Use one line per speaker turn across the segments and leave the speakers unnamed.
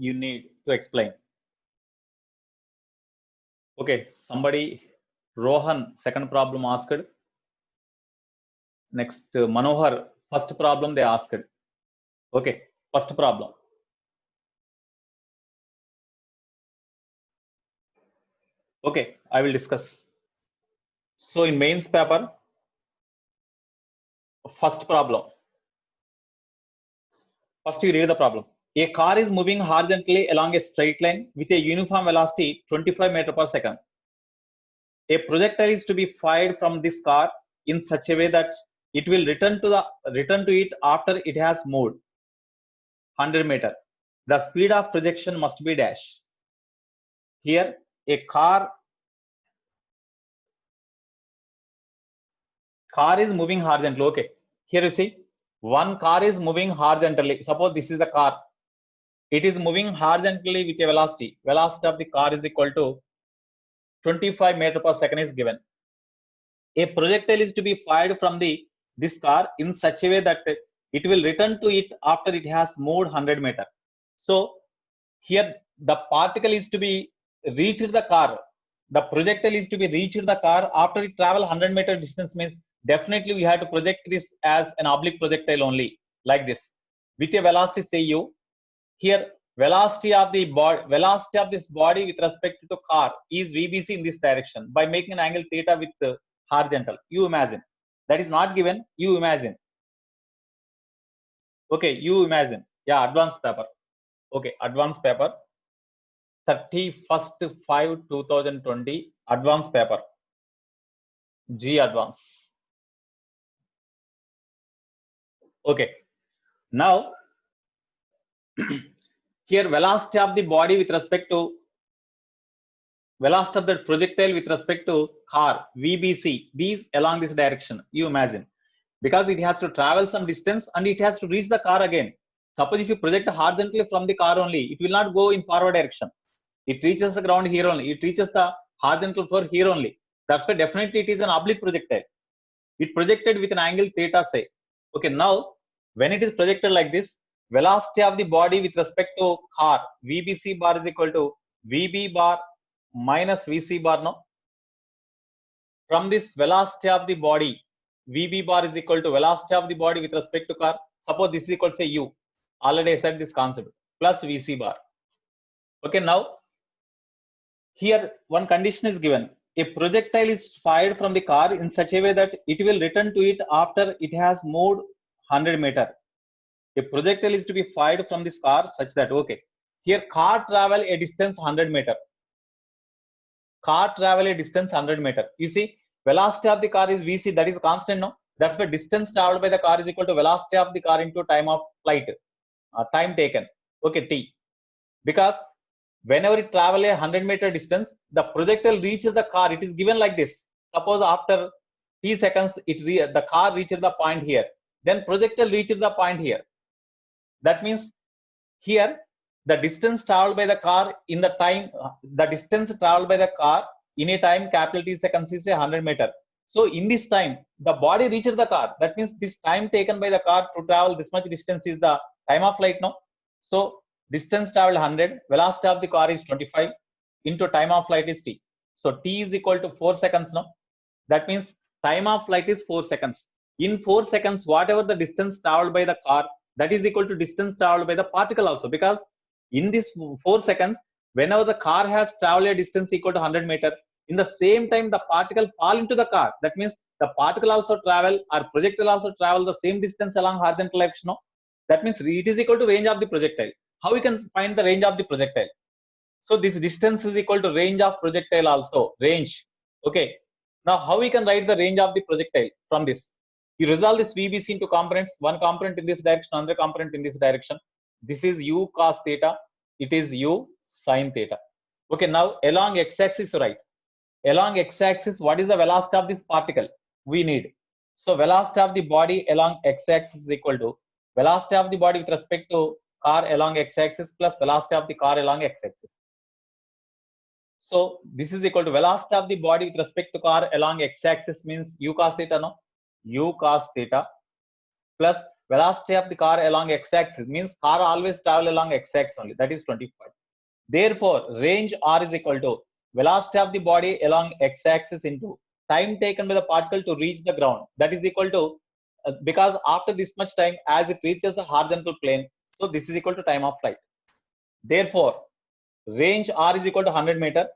you need to explain. Okay, somebody, Rohan, second problem asked. Next, Manohar, first problem they asked. Okay, first problem. Okay, I will discuss. So in mains paper, first problem. First you read the problem. A car is moving horizontally along a straight line with a uniform velocity 25 meters per second. A projectile is to be fired from this car in such a way that it will return to it after it has moved 100 meters. The speed of projection must be dash. Here a car is moving horizontally. Okay, here you see one car is moving horizontally. Suppose this is the car. It is moving horizontally with a velocity. Velocity of the car is equal to 25 meters per second is given. A projectile is to be fired from this car in such a way that it will return to it after it has moved 100 meters. So here the particle is to be reached the car. The projectile is to be reached the car after it travel 100 meter distance, means definitely we have to project this as an oblique projectile only, like this, with a velocity say u. Here velocity of this body with respect to car is VBC in this direction by making an angle theta with horizontal. You imagine. That is not given. You imagine. Okay, you imagine. Yeah, advanced paper. Okay, advanced paper. 31/5/2020. Advanced paper. G advance. Okay. Now here velocity of the body with respect to velocity of the projectile with respect to car VBC, these along this direction, you imagine, because it has to travel some distance and it has to reach the car again. Suppose if you project horizontally from the car only, it will not go in forward direction. It reaches the ground here only. It reaches the horizontal floor here only. That's why definitely it is an oblique projectile. It projected with an angle theta, say. Okay, now when it is projected like this, velocity of the body with respect to car VBC bar is equal to VB bar minus VC bar. No, from this velocity of the body, VB bar is equal to velocity of the body with respect to car. Suppose this is equal to say u. Already I said this concept, plus VC bar. Okay, now here one condition is given. A projectile is fired from the car in such a way that it will return to it after it has moved 100 meters. A projectile is to be fired from this car such that, okay, here car travel a distance 100 meters. Car travel a distance 100 meters. You see, velocity of the car is VC, that is constant, no? That's why distance traveled by the car is equal to velocity of the car into time of flight, time taken. Okay, T. Because whenever it travel a 100 meter distance, the projectile reaches the car. It is given like this. Suppose after T seconds, the car reaches the point here. Then projectile reaches the point here. That means here the distance traveled by the car in the time, the distance traveled by the car in a time capital T seconds is 100 meters. So in this time, the body reaches the car. That means this time taken by the car to travel this much distance is the time of flight, no? So distance traveled 100, velocity of the car is 25 into time of flight is T. So T is equal to 4 seconds, no? That means time of flight is 4 seconds. In 4 seconds, whatever the distance traveled by the car, that is equal to distance traveled by the particle also, because in this 4 seconds, whenever the car has traveled a distance equal to 100 meters, in the same time the particle fall into the car. That means the particle also travel, or projectile also travel the same distance along horizontal axis, no? That means it is equal to range of the projectile. How we can find the range of the projectile? So this distance is equal to range of projectile also, range. Okay, now how we can write the range of the projectile from this? You resolve this VBC into components, one component in this direction, another component in this direction. This is u cos theta, it is u sin theta. Okay, now along x-axis, right? Along x-axis, what is the velocity of this particle? We need. So velocity of the body along x-axis is equal to velocity of the body with respect to car along x-axis plus velocity of the car along x-axis. So this is equal to velocity of the body with respect to car along x-axis means u cos theta, no? U cos theta plus velocity of the car along x-axis means car always travel along x-axis only, that is 25. Therefore, range r is equal to velocity of the body along x-axis into time taken by the particle to reach the ground, that is equal to because after this much time as it reaches the horizontal plane, so this is equal to time of flight. Therefore, range r is equal to 100 meter,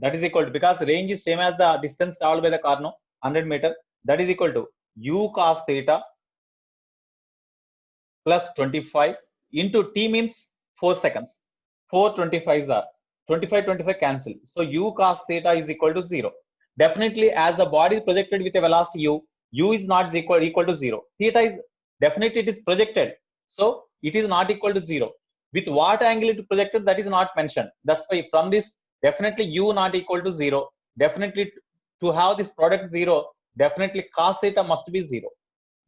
that is equal to, because range is same as the distance traveled by the car, no, 100 meter, that is equal to u cos theta plus 25 into t means 4 seconds. 4 25s are 25 25 cancel. So u cos theta is equal to 0. Definitely, as the body is projected with a velocity u is not equal to 0. Theta is definitely it is projected, so it is not equal to 0. With what angle it is projected, that is not mentioned. That's why from this definitely u not equal to 0. Definitely to have this product 0, definitely cos theta must be 0.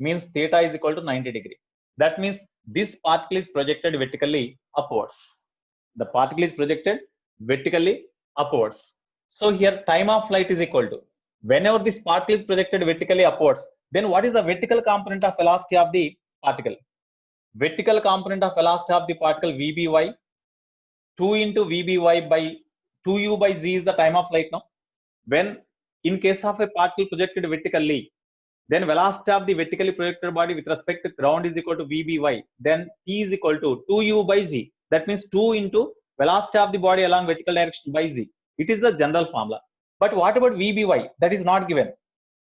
Means theta is equal to 90 degree. That means this particle is projected vertically upwards. The particle is projected vertically upwards. So here time of flight is equal to, whenever this particle is projected vertically upwards, then what is the vertical component of velocity of the particle? Vertical component of velocity of the particle vby, 2 into vby by 2u by z is the time of flight now. When in case of a particle projected vertically, then velocity of the vertically projected body with respect to ground is equal to vby. Then t is equal to 2u by z. That means 2 into velocity of the body along vertical direction by z. It is the general formula. But what about vby? That is not given.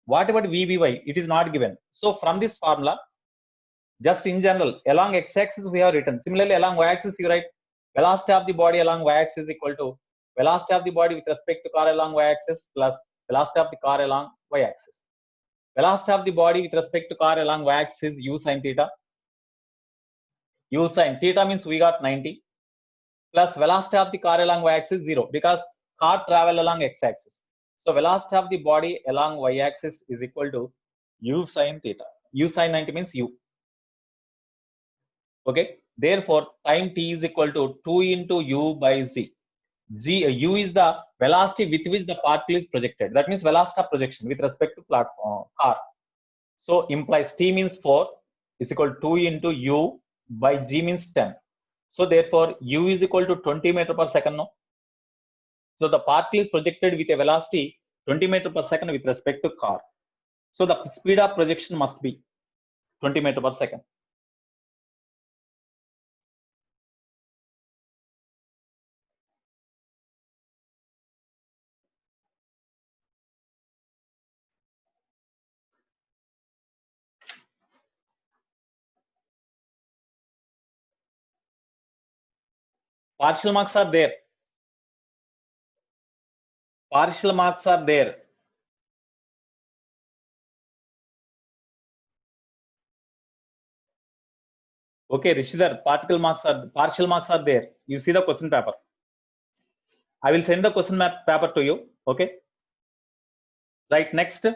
What about vby? It is not given. So from this formula, just in general, along x-axis we have written. Similarly, along y-axis you write velocity of the body along y-axis is equal to velocity of the body with respect to car along y-axis plus velocity of the car along y-axis. Velocity of the body with respect to car along y-axis u sin theta. U sin theta means we got 90 plus velocity of the car along y-axis 0 because car travel along x-axis. So velocity of the body along y-axis is equal to u sin theta. U sin 90 means u. Okay. Therefore, time t is equal to 2 into u by z. U is the velocity with which the particle is projected. That means velocity of projection with respect to platform car. So implies t means 4 is equal to 2 into u by g means 10. So therefore, u is equal to 20 meter per second. No? So the particle is projected with a velocity 20 meter per second with respect to car. So the speed of projection must be 20 meter per second. Partial marks are there. Partial marks are there. Okay, Rishidhar, partial marks are partial marks are there. You see the question paper. I will send the question map paper to you. Okay. Right. Next,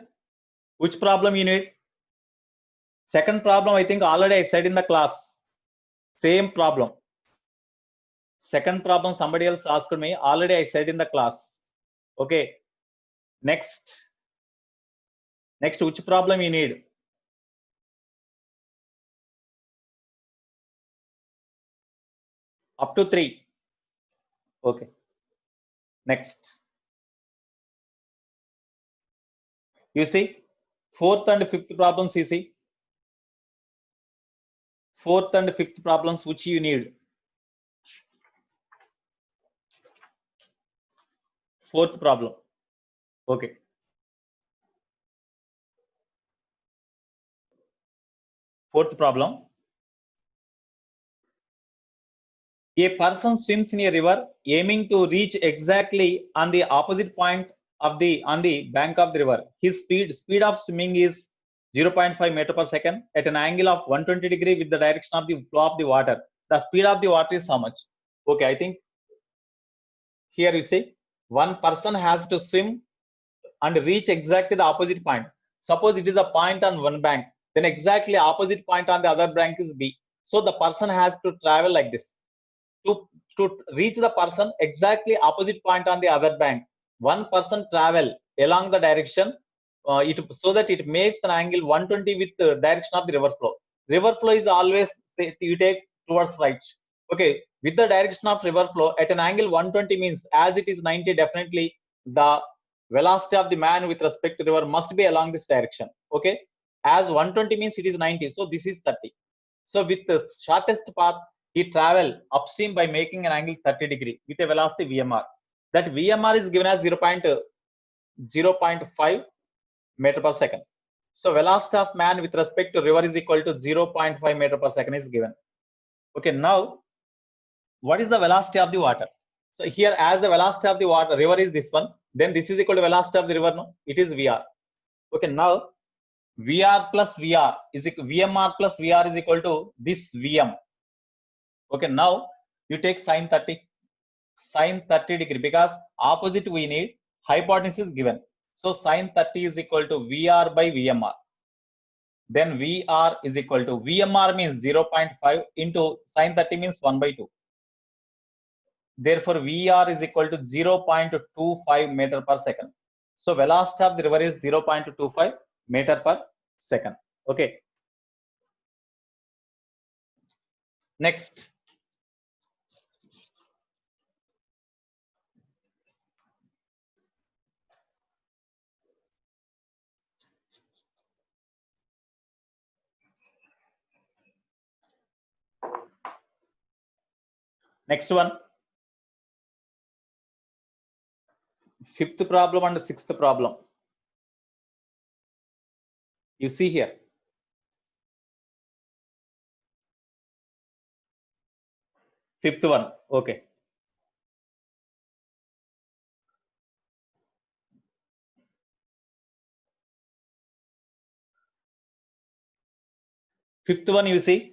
which problem you need? Second problem, I think already I said in the class. Same problem. Second problem, somebody else asked me. Already I said in the class. Okay. Next, which problem you need? Up to 3. Okay. Next. You see, fourth and fifth problems, you see. Fourth and fifth problems, which you need. Fourth problem. Okay. Fourth problem. A person swims in a river aiming to reach exactly on the opposite point of on the bank of the river. His speed of swimming is 0.5 meter per second at an angle of 120 degree with the direction of the flow of the water. The speed of the water is how much? Okay, I think here you see one person has to swim and reach exactly the opposite point. Suppose it is a point on one bank, then exactly opposite point on the other bank is B. So the person has to travel like this. To reach the person exactly opposite point on the other bank, one person travel along the direction so that it makes an angle 120 with the direction of the river flow. river flow is always, say, you take towards right. Okay, with the direction of river flow at an angle 120 means as it is 90, definitely the velocity of the man with respect to river must be along this direction. Okay, as 120 means it is 90, so this is 30. So with the shortest path, he travel upstream by making an angle 30 degree with a velocity VMR. That VMR is given as 0.5 meter per second. So velocity of man with respect to river is equal to 0.5 meter per second is given. Okay, now what is the velocity of the water? So here, as the velocity of the water river is this one, then this is equal to velocity of the river. No, it is VR. Okay, now VR plus VR is equal, VMR plus VR is equal to this VM. Okay, now you take sine 30 degree, because opposite we need, hypotenuse is given. So sine 30 is equal to VR by VMR. Then VR is equal to, VMR means 0.5 into sine 30 means 1 by 2. Therefore, VR is equal to 0.25 meter per second. So velocity of the river is 0.25 meter per second. Okay. Next. Next one. Fifth problem and sixth problem. You see here. Fifth one. Okay. Fifth one, you see.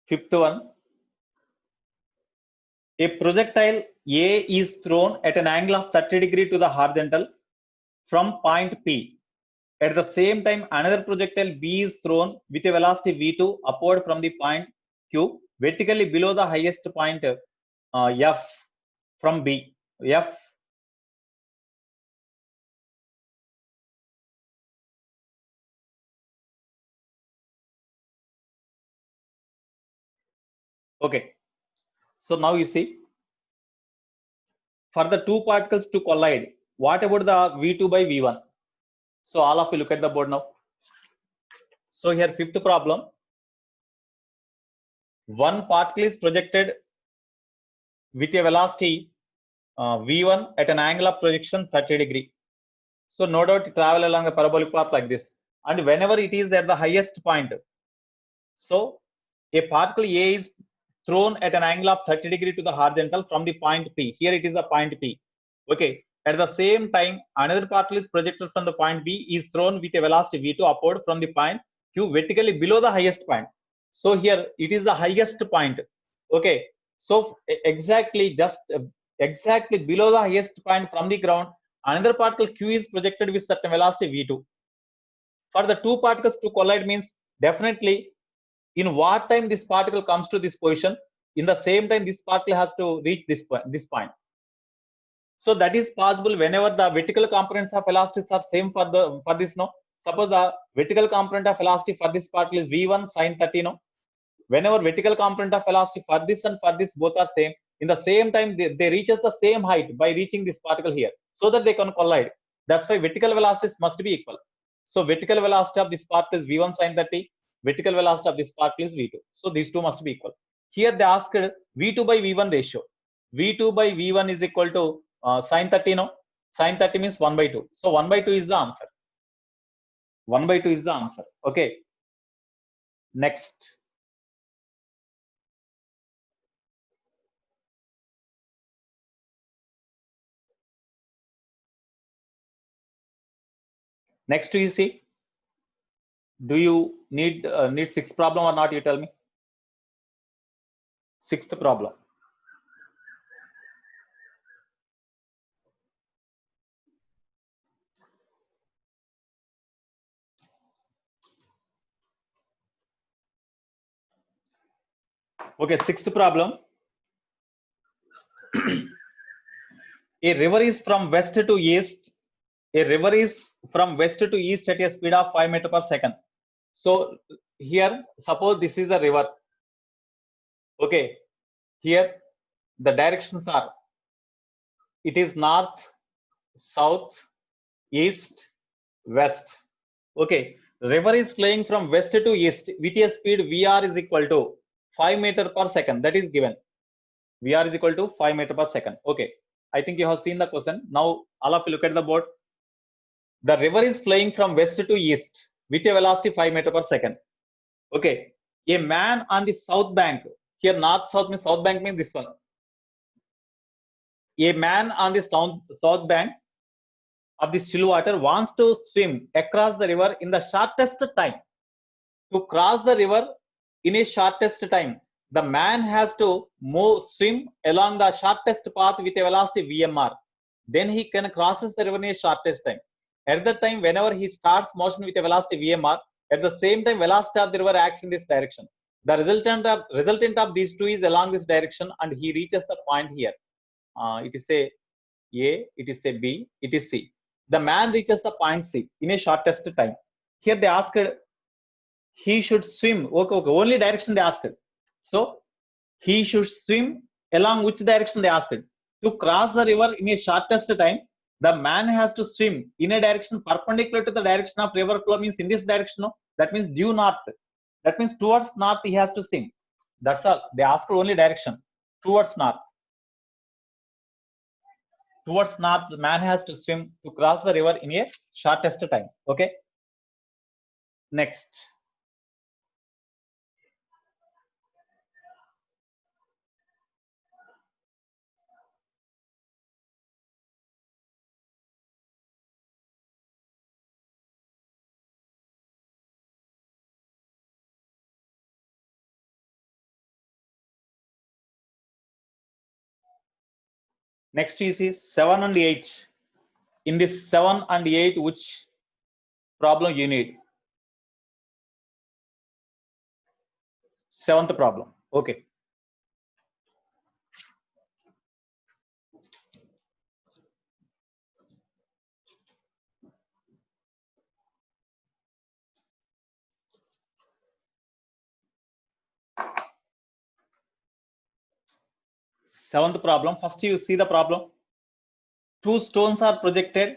Fifth one. A projectile A is thrown at an angle of 30 degree to the horizontal from point P. At the same time, another projectile B is thrown with a velocity V2 upward from the point Q, vertically below the highest point F from B. F. Okay. So now you see, for the two particles to collide, what about the V2 by V1? So all of you look at the board now. So here, fifth problem. One particle is projected with a velocity V1 at an angle of projection 30 degree. So no doubt travel along a parabolic path like this. And whenever it is at the highest point, so a particle A is thrown at an angle of 30 degree to the horizontal from the point P. Here it is the point P. Okay. At the same time, another particle is projected from the point B is thrown with a velocity V2 upward from the point Q, vertically below the highest point. So here it is the highest point. Okay. So exactly below the highest point from the ground, another particle Q is projected with certain velocity V2. For the two particles to collide means, definitely in what time this particle comes to this position, in the same time this particle has to reach this point. So that is possible whenever the vertical components of velocities are same for this. No, suppose the vertical component of velocity for this particle is V1 sine 30. No, whenever vertical component of velocity for this and for this both are same, in the same time they reaches the same height by reaching this particle here, so that they can collide. That's why vertical velocities must be equal. So vertical velocity of this particle is V1 sine 30. Vertical velocity of this particle is V2. So these two must be equal. Here they asked V2 by V1 ratio. V2 by V1 is equal to sine 30. No, sine 30 means 1 by 2. So 1 by 2 is the answer. 1 by 2 is the answer. Okay. Next. Next, you see, do you need sixth problem or not? You tell me. Sixth problem. Okay, sixth problem. A river is from west to east. A river is from west to east at a speed of 5 meters per second. So here, suppose this is a river. Okay, here the directions are, it is north, south, east, west. Okay, river is flowing from west to east with a speed Vr is equal to 5 meter per second. That is given. Vr is equal to 5 meter per second. Okay, I think you have seen the question. Now all of you look at the board. The river is flowing from west to east with a velocity 5 meter per second. Okay, a man on the south bank, here north south means south bank means this one. A man on the south bank of the still water wants to swim across the river in the shortest time. To cross the river in a shortest time, the man has to swim along the shortest path with a velocity VMR. Then he can crosses the river in a shortest time. At that time, whenever he starts motion with a velocity VMR, at the same time, velocity of the river acts in this direction. The resultant of these two is along this direction, and he reaches the point here. It is a A, it is a B, it is C. The man reaches the point C in a shortest time. Here they asked he should swim. Okay, only direction they asked. So he should swim along which direction they asked. To cross the river in a shortest time, the man has to swim in a direction perpendicular to the direction of river flow, means in this direction. No? That means due north. That means towards north he has to swim. That's all. They asked only direction towards north. Towards north, the man has to swim to cross the river in a shortest time. Okay. Next. Next you see 7 and 8. In this 7 and 8, which problem you need? Seventh problem. Okay. Seventh problem. First you see the problem. Two stones are projected.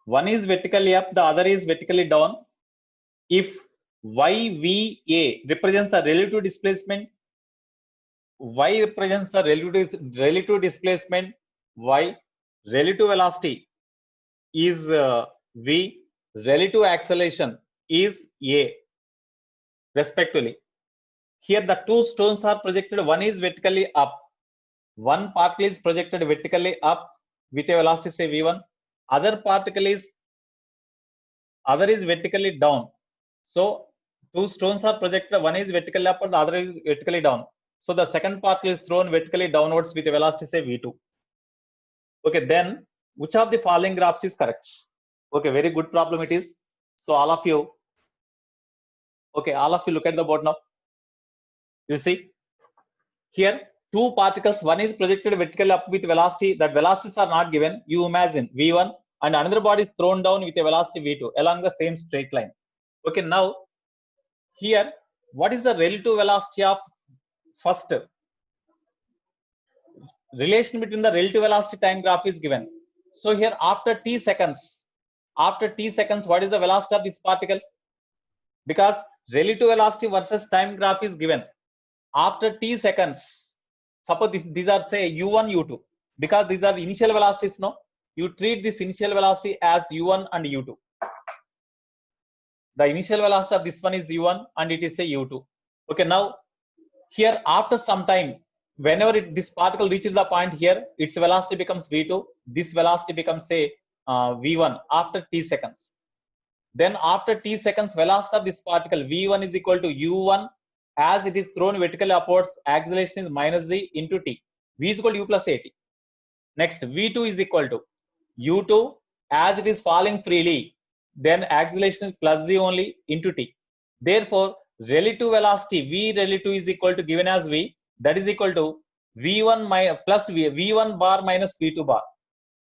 One is vertically up, the other is vertically down. If YVA represents the relative displacement, Y represents the relative displacement, Y relative velocity is V, relative acceleration is A, respectively. Here the two stones are projected, one is vertically up. One particle is projected vertically up with a velocity say V1. Other is vertically down. So two stones are projected, one is vertically up and the other is vertically down. So the second particle is thrown vertically downwards with a velocity say V2. Okay, then which of the following graphs is correct? Okay, very good problem it is. So all of you look at the board now. You see here two particles, one is projected vertically up with velocity, that velocities are not given. You imagine V1 and another body is thrown down with a velocity V2 along the same straight line. Okay, now here what is the relative velocity of first? Relation between the relative velocity time graph is given. So here after t seconds, what is the velocity of this particle? Because relative velocity versus time graph is given. After t seconds, suppose these are say u1, u2, because these are initial velocities. No, you treat this initial velocity as u1 and u2. The initial velocity of this one is u1 and it is say u2. Okay, now here after some time, whenever this particle reaches the point here, its velocity becomes v2. This velocity becomes say v1 after t seconds. Then after t seconds, velocity of this particle v1 is equal to u1. As it is thrown vertically upwards, acceleration is minus z into t. V is equal to u plus at. Next, v2 is equal to u2. As it is falling freely, then acceleration is plus z only into t. Therefore, relative velocity v relative is equal to given as v, that is equal to V1 plus V1 bar minus V2 bar,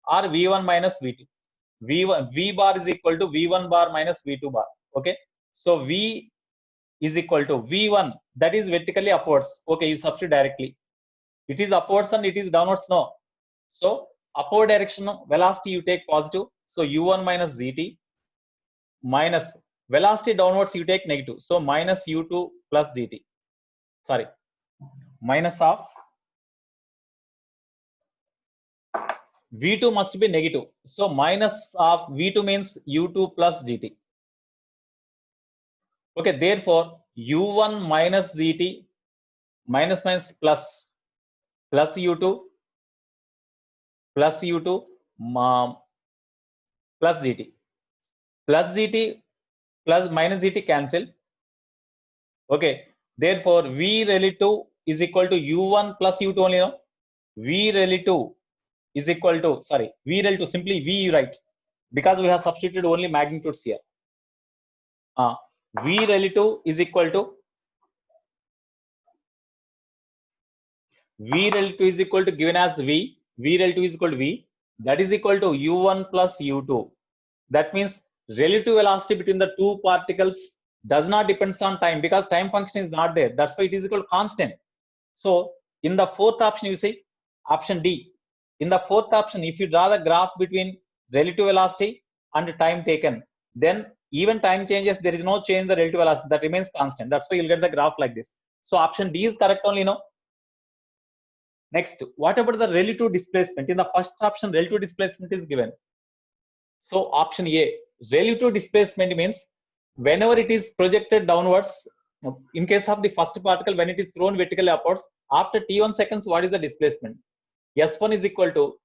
or V1 minus V2. V bar is equal to V1 bar minus V2 bar. Okay, so V is equal to V1, that is vertically upwards. Okay, you substitute directly. It is upwards and it is downwards. No. So upward direction velocity you take positive. So U1 minus ZT minus velocity downwards you take negative. So minus U2 plus ZT. Sorry, minus of V2 must be negative. So minus of V2 means U2 plus GT. Okay, therefore U1 minus ZT minus plus U2 plus U2 plus GT plus GT plus minus GT cancel. Okay, therefore V relative is equal to U1 plus U2 only. No? V relative is equal to, sorry, V relative, simply V you write, because we have substituted only magnitudes here. V relative is equal to V relative is equal to, given as V relative is equal to V, that is equal to U1 plus U2. That means relative velocity between the two particles does not depend on time, because time function is not there. That's why it is equal to constant. So in the fourth option, you see option D. In the fourth option, if you draw the graph between relative velocity and time taken, then even time changes, there is no change in the relative velocity, that remains constant. That's why you'll get the graph like this. So option D is correct only, no? Next, what about the relative displacement? In the first option, relative displacement is given. So option A, relative displacement means whenever it is projected downwards, in case of the first particle, when it is thrown vertically upwards, after t1 seconds, what is the displacement? S1 is equal to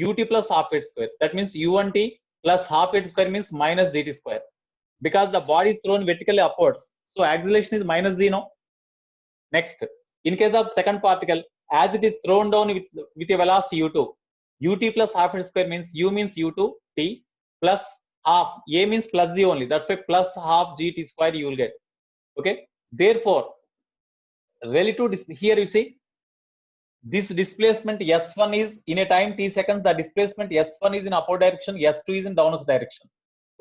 ut plus half h square. That means u1t plus half h square means minus gt square. Because the body is thrown vertically upwards, so acceleration is minus 0. Next, in case of second particle, as it is thrown down with a velocity u2, ut plus half h square means u means u2 t plus half, a means plus z only. That's why plus half gt square you will get. Okay. Therefore, relative here you see this displacement S1 is in a time t seconds. The displacement S1 is in upward direction, S2 is in downward direction.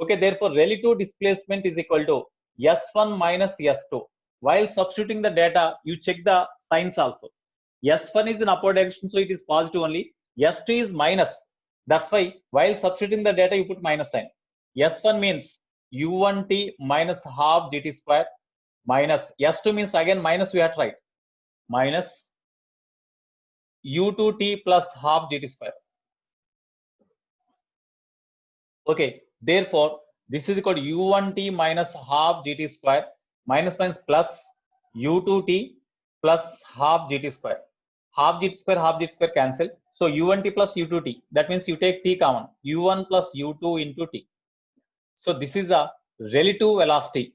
Okay. Therefore, relative displacement is equal to S1 minus S2. While substituting the data, you check the signs also. S1 is in upward direction, so it is positive only. S2 is minus. That's why while substituting the data, you put minus sign. S1 means u1t minus half gt square minus S2 means again minus, we have tried, minus u2t plus half gt square. Okay, therefore this is equal to u1t minus half gt square minus plus u2t plus half gt square. Half gt square cancel. So u1t plus u2t, that means you take t common, u1 plus u2 into t. So this is a relative velocity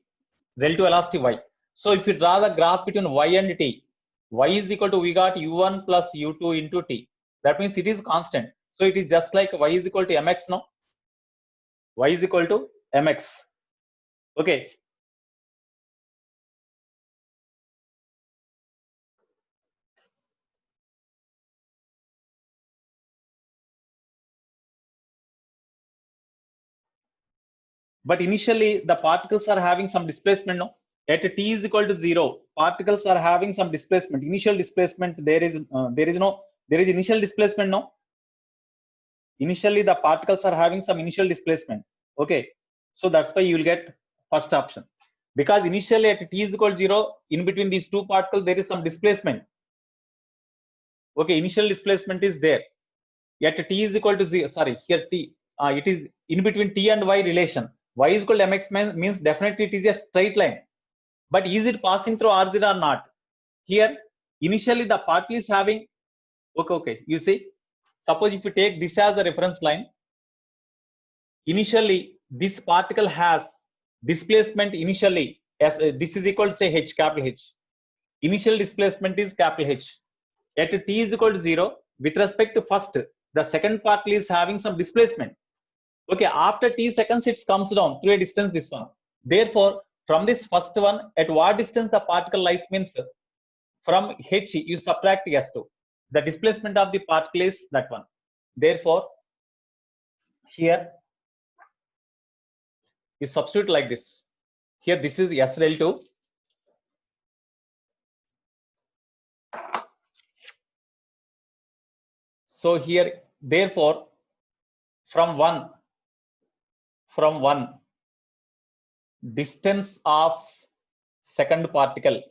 y. So if you draw the graph between y and t, y is equal to, we got u1 plus u2 into t. That means it is constant. So it is just like y is equal to mx, no? Y is equal to mx. Okay. But initially the particles are having some displacement, no? At t is equal to 0, particles are having some displacement. Initial displacement, there is initial displacement, no? Initially the particles are having some initial displacement. Okay, so that's why you will get first option, because initially at t is equal to 0, in between these two particles there is some displacement. Okay, initial displacement is there. At t is equal to 0, sorry, here t, it is in between t and y relation. Y is equal to mx means definitely it is a straight line. But is it passing through R0 or not? Here, initially the particle is having, okay, you see, suppose if you take this as the reference line, initially this particle has displacement initially as this is equal to, say, h, capital H. Initial displacement is capital H. At t is equal to 0, with respect to first, the second particle is having some displacement. Okay, after t seconds it comes down through a distance, this one. Therefore, from this first one, at what distance the particle lies means from h you subtract s2. the displacement of the particle is that one. Therefore, here you substitute like this. Here this is S relative. So here, therefore, from one distance of second particle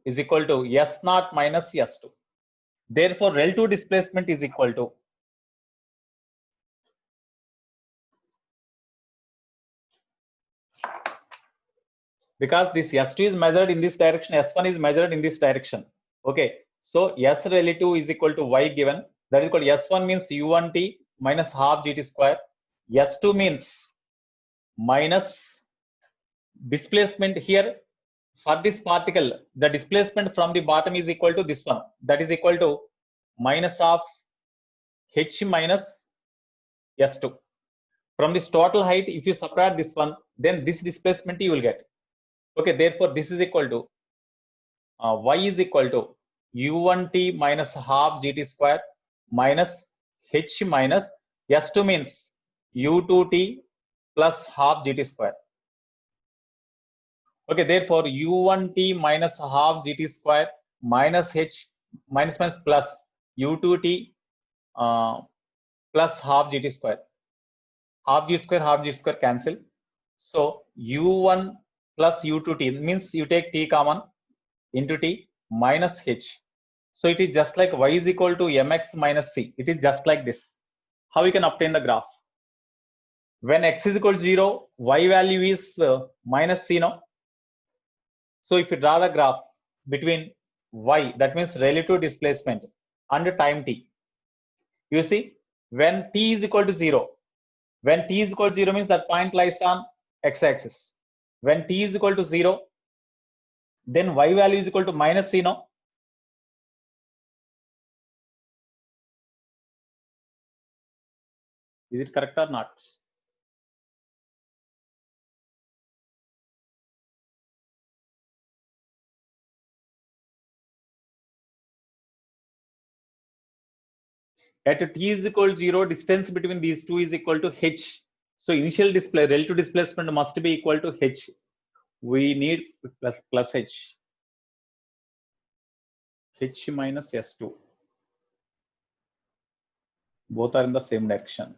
is equal to S0 minus S2. Therefore, relative displacement is equal to because this S2 is measured in this direction, S1 is measured in this direction. Okay, so S relative is equal to Y given. That is equal to S1 means U1T minus half GT square. S2 means minus displacement here for this particle. The displacement from the bottom is equal to this one. That is equal to minus of H minus S2. From this total height, if you subtract this one, then this displacement you will get. Okay, therefore this is equal to Y is equal to U1T minus half GT square minus H minus S2 means U2T plus half GT square. Okay, therefore U1T minus half GT square minus H minus plus U2T plus half GT square. Half G square cancel. So U1 plus U2T means you take T common into T minus H. So it is just like Y is equal to Mx minus C. It is just like this. How we can obtain the graph? When X is equal to 0, Y value is minus C, no? So if you draw the graph between Y, that means relative displacement, and time T, you see when T is equal to 0, when T is equal to 0 means that point lies on x-axis. When T is equal to 0, then Y value is equal to minus C, no? Is it correct or not? At T is equal to 0, distance between these two is equal to H. So initial relative displacement must be equal to H. We need plus H. H minus S2. Both are in the same direction.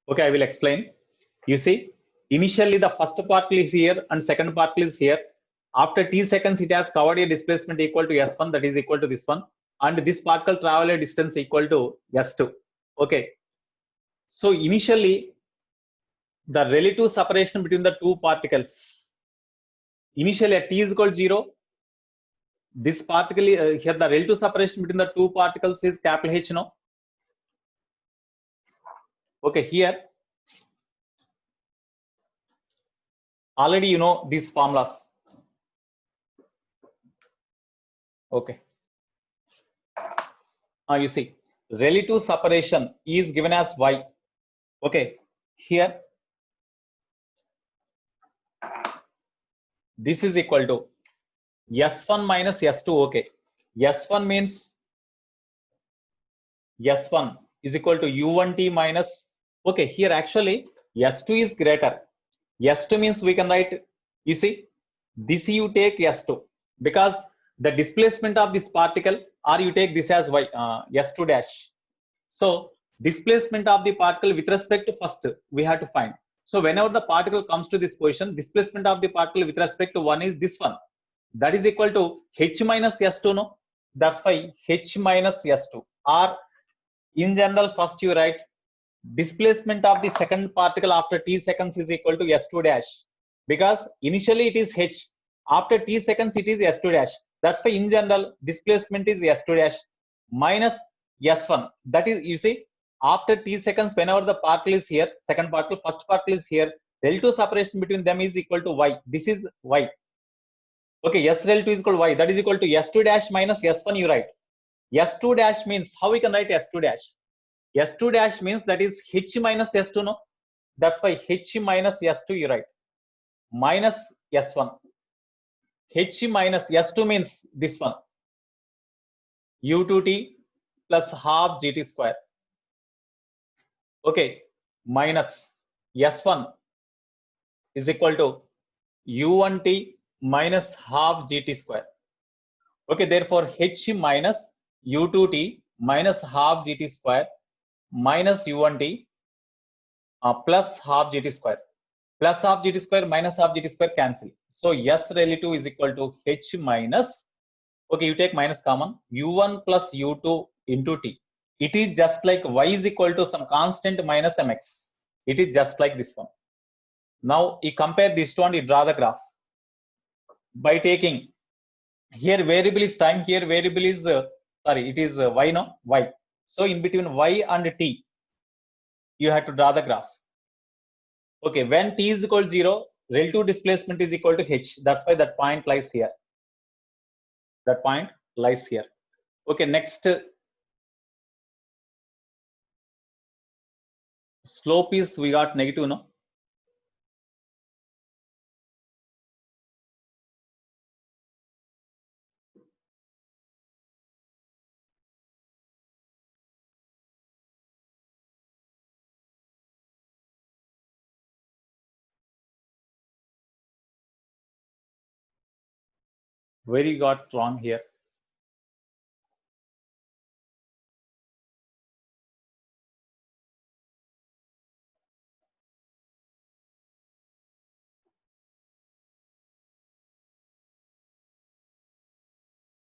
Okay, I will explain. You see, initially the first particle is here and second particle is here. After T seconds, it has covered a displacement equal to S1, that is equal to this one. And this particle travel a distance equal to S2. Okay. So initially, the relative separation between the two particles, initially at T is equal to 0, this particle here, the relative separation between the two particles is capital H, no? Okay, here already you know these formulas. Okay. You see, relative separation is given as Y. Okay, here this is equal to S1 minus S2. Okay, S1 means S1 is equal to U1T minus. Okay, here actually S2 is greater. S2 means we can write, you see, this you take S2 because the displacement of this particle, or you take this as Y, S2 dash. So displacement of the particle with respect to first we have to find. So whenever the particle comes to this position, displacement of the particle with respect to one is this one. That is equal to H minus S2, no? That's why H minus S2. Or in general, first you write displacement of the second particle after T seconds is equal to S2 dash. Because initially it is H. After T seconds it is S2 dash. That's why in general displacement is S2 dash minus S1. That is, you see, after T seconds, whenever the particle is here, second particle, first particle is here, Relative separation between them is equal to y. This is y. Okay, S relative is equal to y. That is equal to S2 dash minus S1 you write. S2 dash means, how we can write S2 dash? S2 dash means that is H minus S2, no? That's why H minus S2 you write. Minus S1. H minus S2 means this one. U2t plus half GT square. Okay, minus S1 is equal to U1t minus half GT square. Okay, therefore H minus U2t minus half GT square minus U1t plus half GT square. Plus half GT square minus half GT square cancel. So S relative is equal to H minus, okay, you take minus common, U1 plus U2 into T. It is just like Y is equal to some constant minus Mx. It is just like this one. Now you compare this one, you draw the graph. By taking, here variable is time, here variable is, sorry, it is Y, no? Y. So in between Y and T, you have to draw the graph. Okay, when T is equal to 0, relative displacement is equal to H. That's why that point lies here. That point lies here. Okay, next, slope is, we got negative, no? Where you got wrong here?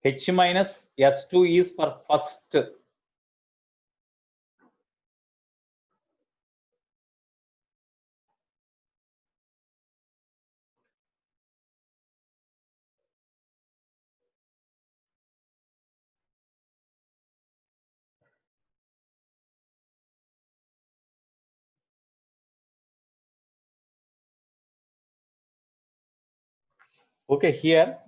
H minus S2 is for first. Okay, here.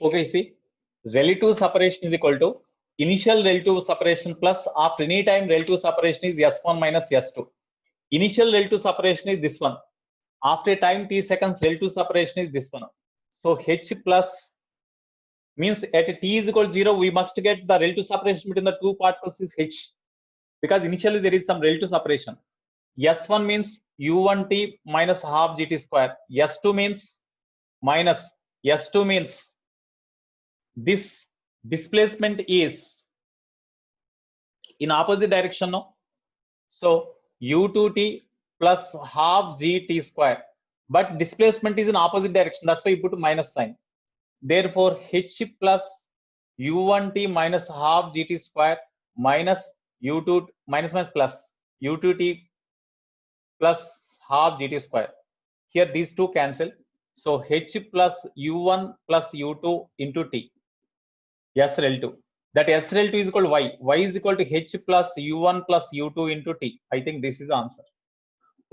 Okay, see, relative separation is equal to initial relative separation plus after any time relative separation is S1 minus S2. Initial relative separation is this one. After time t seconds, relative separation is this one. So H plus means at t is equal to 0, we must get the relative separation between the two particles is H, because initially there is some relative separation. S1 means U1t minus half GT square. S2 means minus. S2 means this displacement is in opposite direction, no? So U2t plus half GT square. But displacement is in opposite direction. That's why you put minus sign. Therefore, H plus U1t minus half GT square minus U2 minus plus U2t plus half GT square. Here these two cancel. So H plus U1 plus U2 into T. S relative. That S relative is equal to Y. Y is equal to H plus U1 plus U2 into T. I think this is the answer.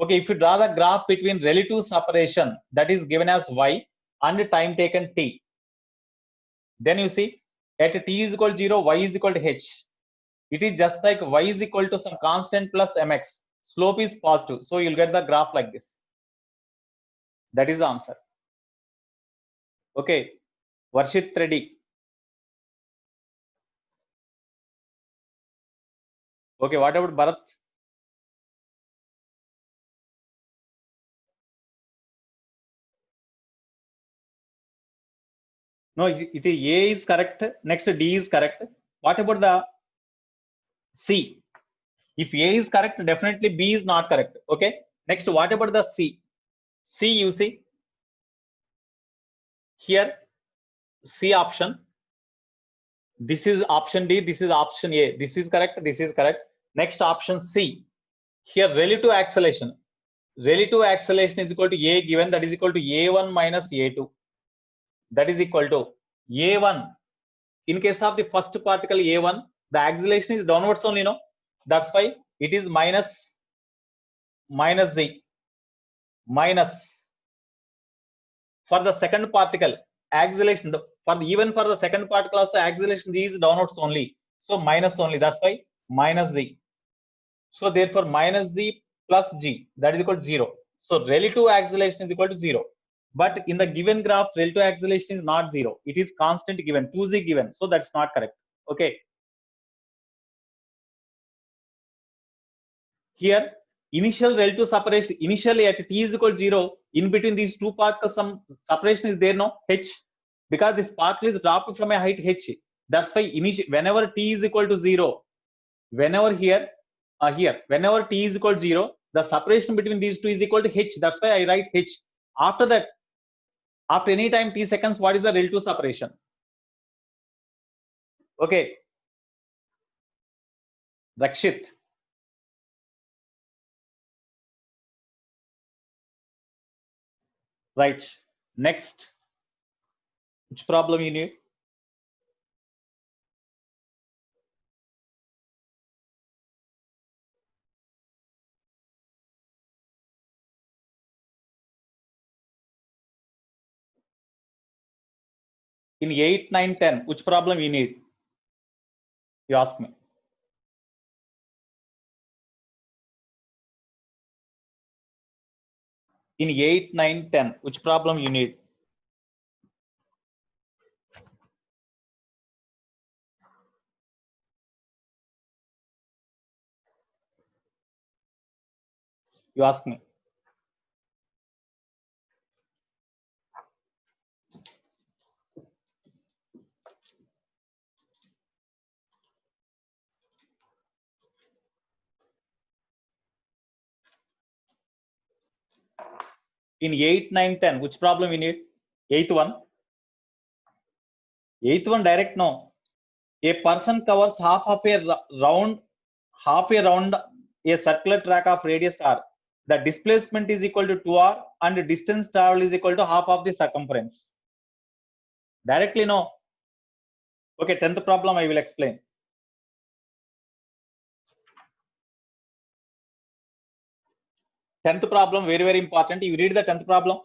Okay, if you draw the graph between relative separation, that is given as Y, and time taken T, then you see at T is equal to 0, Y is equal to H. It is just like Y is equal to some constant plus Mx. Slope is positive. So you'll get the graph like this. That is the answer. Okay, Varshit ready. Okay, what about Bharat? No, it is A is correct. Next D is correct. What about the C? If A is correct, definitely B is not correct. Okay. Next, what about the C? C, you see here, C option. This is option D. This is option A. This is correct. This is correct. Next option C. Here, relative acceleration. Relative acceleration is equal to A given, that is equal to A1 minus A2. That is equal to A1, in case of the first particle A1, the acceleration is downwards only, no? That's why it is minus z minus. For the second particle, acceleration, even for the second particle also acceleration is downwards only. So minus only, that's why minus z. So therefore minus z plus g, that is equal to 0. So relative acceleration is equal to 0. But in the given graph, relative acceleration is not 0. It is constant given, 2z given. So that's not correct. Okay. Here, initial relative separation, initially at t is equal to 0, in between these two particles, some separation is there, no? H. Because this particle is dropped from a height h. That's why whenever t is equal to 0, whenever whenever t is equal to 0, the separation between these two is equal to h. That's why I write h. After that, after any time t seconds, what is the relative separation? Okay. Rakshit. Right. Next. Which problem you need? In 8, 9, 10, which problem you need? You ask me. In 8, 9, 10, which problem you need? You ask me. In 8, 9, 10, which problem you need? Eighth one. Eighth one direct, no. A person covers half a round, a circular track of radius r. The displacement is equal to 2r and the distance travel is equal to half of the circumference. Directly, no. Okay, 10th problem I will explain. 10th problem, very, very important. You read the 10th problem.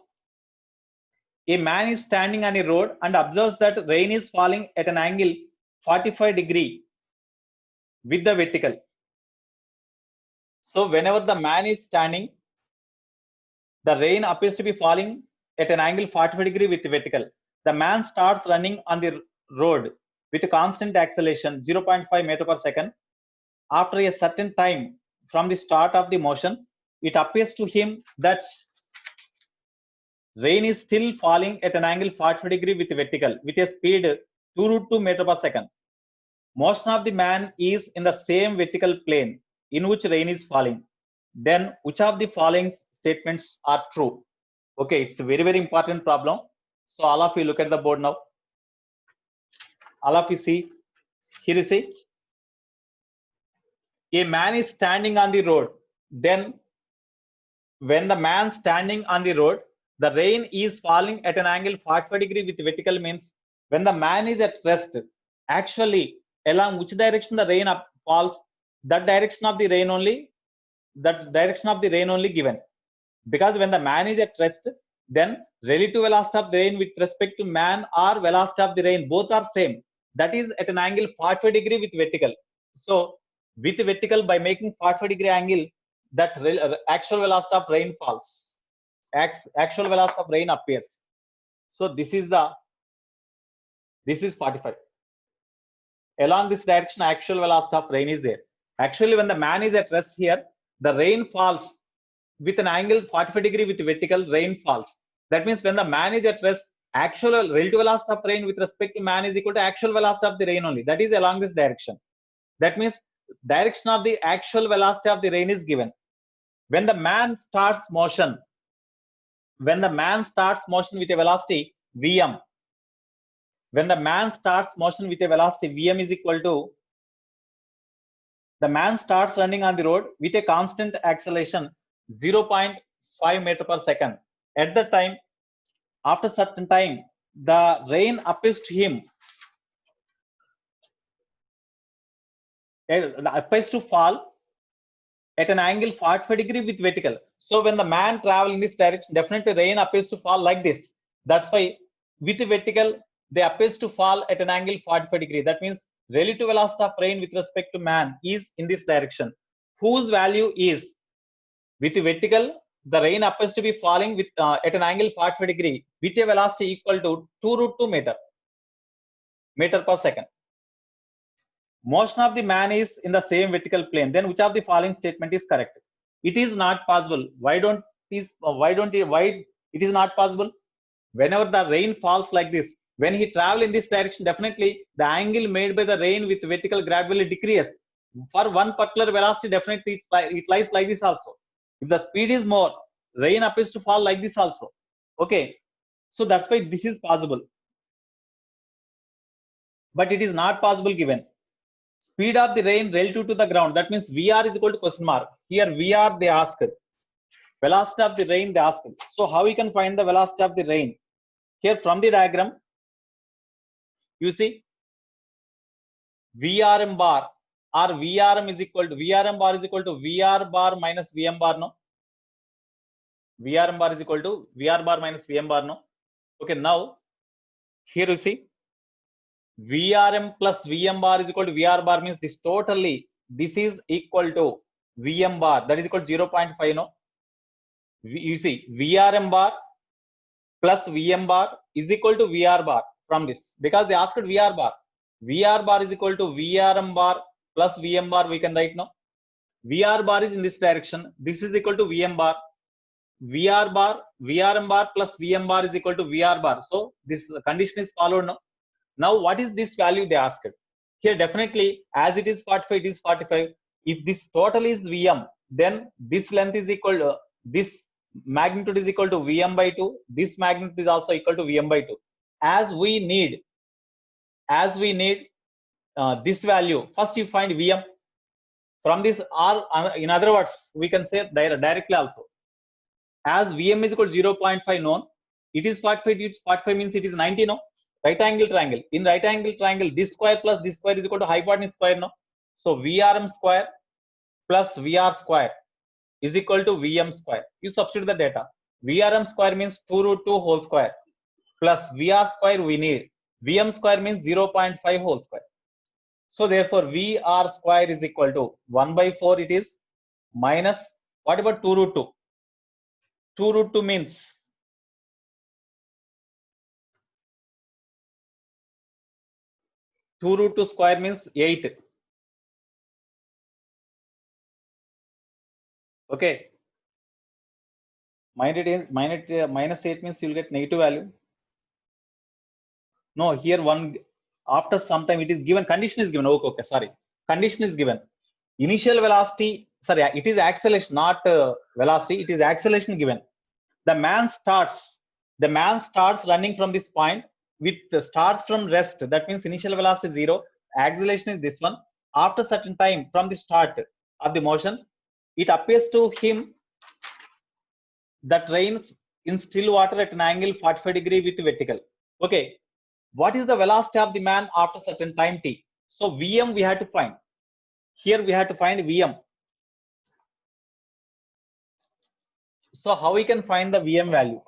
A man is standing on a road and observes that rain is falling at an angle 45° with the vertical. So whenever the man is standing, the rain appears to be falling at an angle 45° with the vertical. The man starts running on the road with a constant acceleration 0.5 meter per second. After a certain time from the start of the motion, it appears to him that rain is still falling at an angle 45° with vertical with a speed 2√2 meter per second. Motion of the man is in the same vertical plane in which rain is falling. Then which of the following statements are true? Okay, it's a very, very important problem. So all of you look at the board now. All of you see, here you see, a man is standing on the road. Then when the man standing on the road, the rain is falling at an angle 45° with vertical means when the man is at rest, actually along which direction the rain falls, that direction of the rain only given. Because when the man is at rest, then relative velocity of the rain with respect to man or velocity of the rain, both are same. That is at an angle 45° with vertical. So with vertical, by making 45° angle, that actual velocity of rain falls. Actual velocity of rain appears. So this is 45. Along this direction, actual velocity of rain is there. Actually, when the man is at rest here, the rain falls with an angle 45° with vertical, rain falls. That means when the man is at rest, actual relative velocity of rain with respect to man is equal to actual velocity of the rain only. That is along this direction. That means direction of the actual velocity of the rain is given. When the man starts motion with a velocity Vm, when the man starts motion with a velocity Vm is equal to, the man starts running on the road with a constant acceleration 0.5 meter per second. At the time, after certain time, the rain appears to him, appears to fall at an angle 45 degree with vertical. So when the man travel in this direction, definitely rain appears to fall like this. That's why with the vertical, they appears to fall at an angle 45 degree. That means relative velocity of rain with respect to man is in this direction, whose value is with the vertical, the rain appears to be falling with at an angle 45 degree with a velocity equal to 2 root 2 meter per second. Motion of the man is in the same vertical plane. Then which of the following statement is correct? It is not possible. Why it is not possible? Whenever the rain falls like this, when he travel in this direction, definitely the angle made by the rain with vertical gradually decrease. For one particular velocity, definitely it lies like this also. If the speed is more, rain appears to fall like this also. Okay, so that's why this is possible, but it is not possible given. Speed of the rain relative to the ground, that means VR is equal to question mark. Here VR they asked, velocity of the rain they asked. So how we can find the velocity of the rain? Here from the diagram, you see VRM bar or VRM is equal to VRM bar is equal to VR bar minus VM bar, no? VRM bar is equal to VR bar minus VM bar, no? Okay, now here you see VRM plus VM bar is equal to VR bar, means this totally, this is equal to VM bar, that is equal to 0.5, no? You see VRM bar plus VM bar is equal to VR bar from this, because they asked VR bar. VR bar is equal to VRM bar plus VM bar, we can write now. VR bar is in this direction, this is equal to VM bar. VRM bar plus VM bar is equal to VR bar. So this condition is followed now. Now, what is this value they asked? Here, definitely, as it is 45, it is 45. If this total is VM, then this length is equal to, this magnitude is equal to VM by 2. This magnitude is also equal to VM by 2. As we need this value, first you find VM. From this, or in other words, we can say directly also. As VM is equal to 0.5 known, it is 45, 45 means it is 90, no? Right angle triangle. In right angle triangle, this square plus this square is equal to hypotenuse square, no? So VRM square plus VR square is equal to VM square. You substitute the data. VRM square means 2 root 2 whole square plus VR square we need. VM square means 0.5 whole square. So therefore VR square is equal to 1 by 4 it is minus, what about 2 root 2? 2 root 2 means 2 root 2 square means 8. Okay. Minus 8 means you'll get negative value. No, here one, after some time it is given, condition is given. Okay, sorry. Condition is given. Initial velocity, sorry, it is acceleration, not velocity. It is acceleration given. The man starts running from this point with starts from rest. That means initial velocity is 0. Acceleration is this one. After certain time from the start of the motion, it appears to him that rains in still water at an angle 45 degree with vertical. Okay, what is the velocity of the man after certain time t? So VM we have to find. Here we have to find VM. So how we can find the VM value?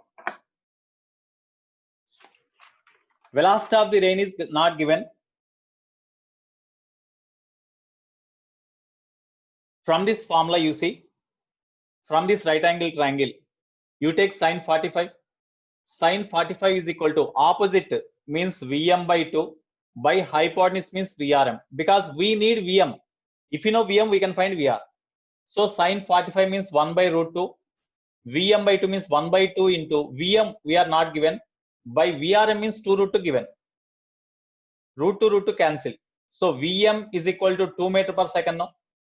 Velocity of the rain is not given. From this formula you see, from this right angle triangle, you take sine 45. Sine 45 is equal to opposite means VM by 2 by hypotenuse means VRM, because we need VM. If you know VM, we can find VR. So sine 45 means 1 by root 2. VM by 2 means 1 by 2 into VM we are not given. By VRM means 2 root 2 given. Root 2 cancel. So VM is equal to 2 meter per second now.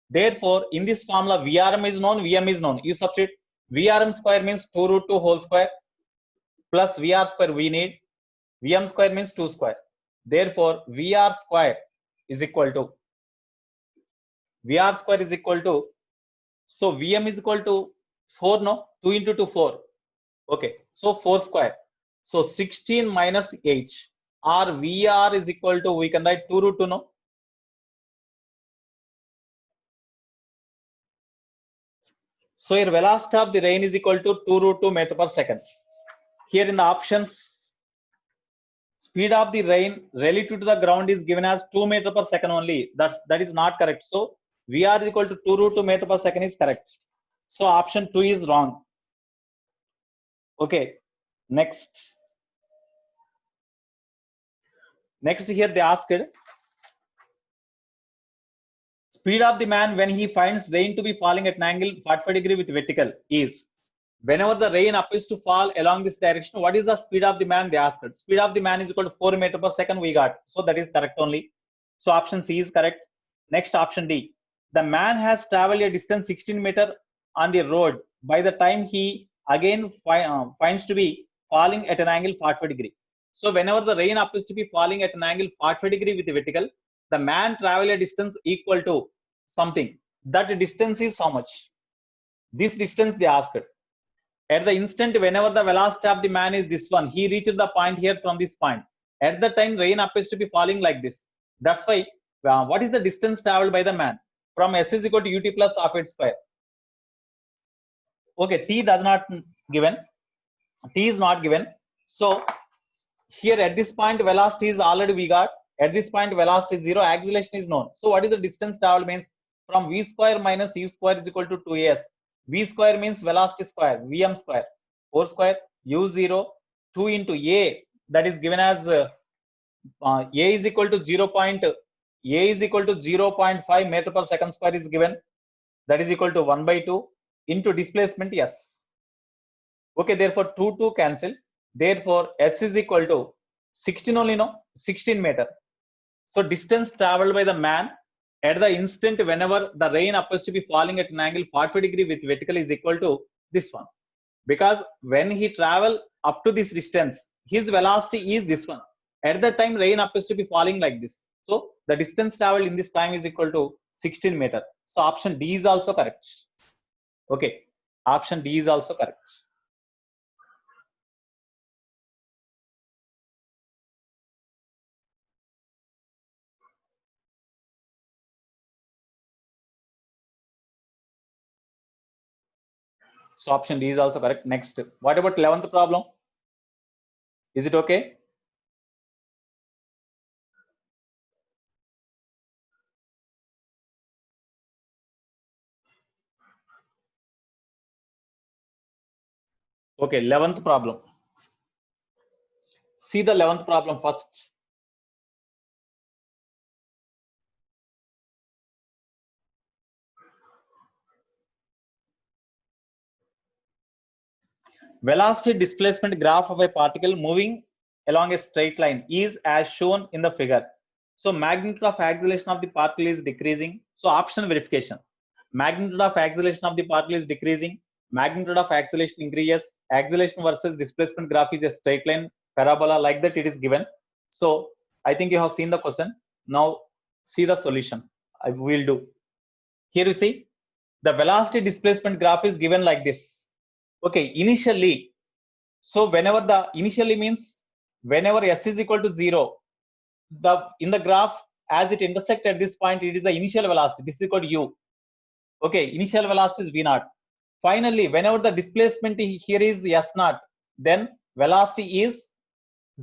Therefore, in this formula, VRM is known, VM is known. You substitute VRM square means 2 root 2 whole square plus VR square we need. VM square means 2 square. Therefore, VR square is equal to so VM is equal to 4, no? 2 into 2, 4. Okay, so 4 square. So 16 minus h, or VR is equal to, we can write 2 root 2, no? So your velocity of the rain is equal to 2 root 2 meter per second. Here in the options, speed of the rain relative to the ground is given as 2 meter per second only. That is not correct. So VR is equal to 2 root 2 meter per second is correct. So option 2 is wrong. Okay, next. Next here they asked, speed of the man when he finds rain to be falling at an angle 45 degree with vertical is, whenever the rain appears to fall along this direction, what is the speed of the man? They asked. Speed of the man is equal to 4 meter per second we got. So that is correct only. So option C is correct. Next, option D. The man has traveled a distance 16 meter on the road by the time he again finds to be falling at an angle 45 degree. So whenever the rain appears to be falling at an angle 45 degree with the vertical, the man travel a distance equal to something. That distance is how much? This distance they asked. At the instant, whenever the velocity of the man is this one, he reached the point here from this point. At the time, rain appears to be falling like this. That's why, what is the distance traveled by the man? From S is equal to ut plus half h square. Okay, t does not given. T is not given. So here at this point, velocity is already we got. At this point, velocity is 0, acceleration is known. So what is the distance traveled means? From v square minus u square is equal to 2s. V square means velocity square, Vm square, 4 square, u0, 2 into a, that is given as a is equal to 0.5 meter per second square is given. That is equal to 1 by 2 into displacement s. Okay, therefore 2 cancel. Therefore s is equal to 16 only, no? 16 meter. So distance traveled by the man at the instant whenever the rain appears to be falling at an angle 45 degree with vertical is equal to this one. Because when he travel up to this distance, his velocity is this one. At the time, rain appears to be falling like this. So the distance traveled in this time is equal to 16 meter. So option D is also correct. Okay, option D is also correct. So option D is also correct. Next, what about 11th problem? Is it okay? Okay, 11th problem. See the 11th problem first. Velocity displacement graph of a particle moving along a straight line is as shown in the figure. So magnitude of acceleration of the particle is decreasing. So option verification. Magnitude of acceleration of the particle is decreasing. Magnitude of acceleration increases. Acceleration versus displacement graph is a straight line parabola, like that it is given. So I think you have seen the question. Now see the solution. I will do. Here you see the velocity displacement graph is given like this. Okay, initially, so whenever the initially means whenever s is equal to 0, the in the graph as it intersect at this point, it is the initial velocity. This is equal to u. Okay, initial velocity is v naught. Finally, whenever the displacement here is s naught, then velocity is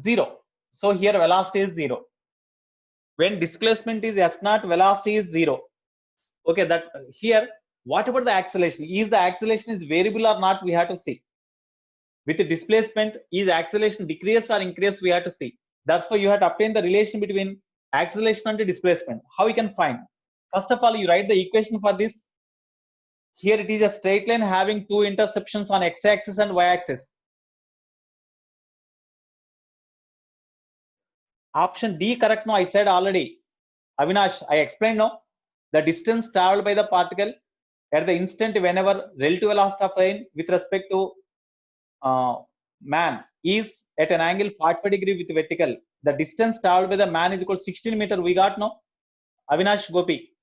0. So here velocity is 0. When displacement is s naught, velocity is 0. Okay, that here, what about the acceleration? Is the acceleration is variable or not? We have to see. With the displacement, is acceleration decrease or increase? We have to see. That's why you have to obtain the relation between acceleration and displacement. How you can find? First of all, you write the equation for this. Here it is a straight line having two intersections on x-axis and y-axis. Option D correct. No, I said already. Avinash, I explained no. The distance traveled by the particle at the instant whenever relative velocity of rain with respect to man is at an angle 45 degree with vertical. The distance traveled by the man is equal to 16 meter. We got no? Avinash, Gopi.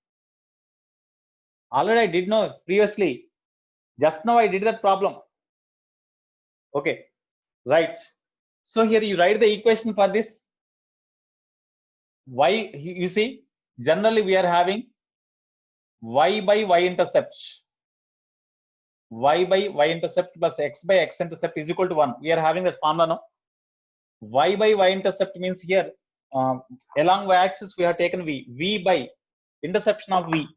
Already I did know previously. Just now I did that problem. Okay, right. So here you write the equation for this. Y, you see, generally we are having y by y intercept. Y by y intercept plus x by x intercept is equal to 1. We are having that formula now. Y by y intercept means here along y axis we have taken v. V by interception of v.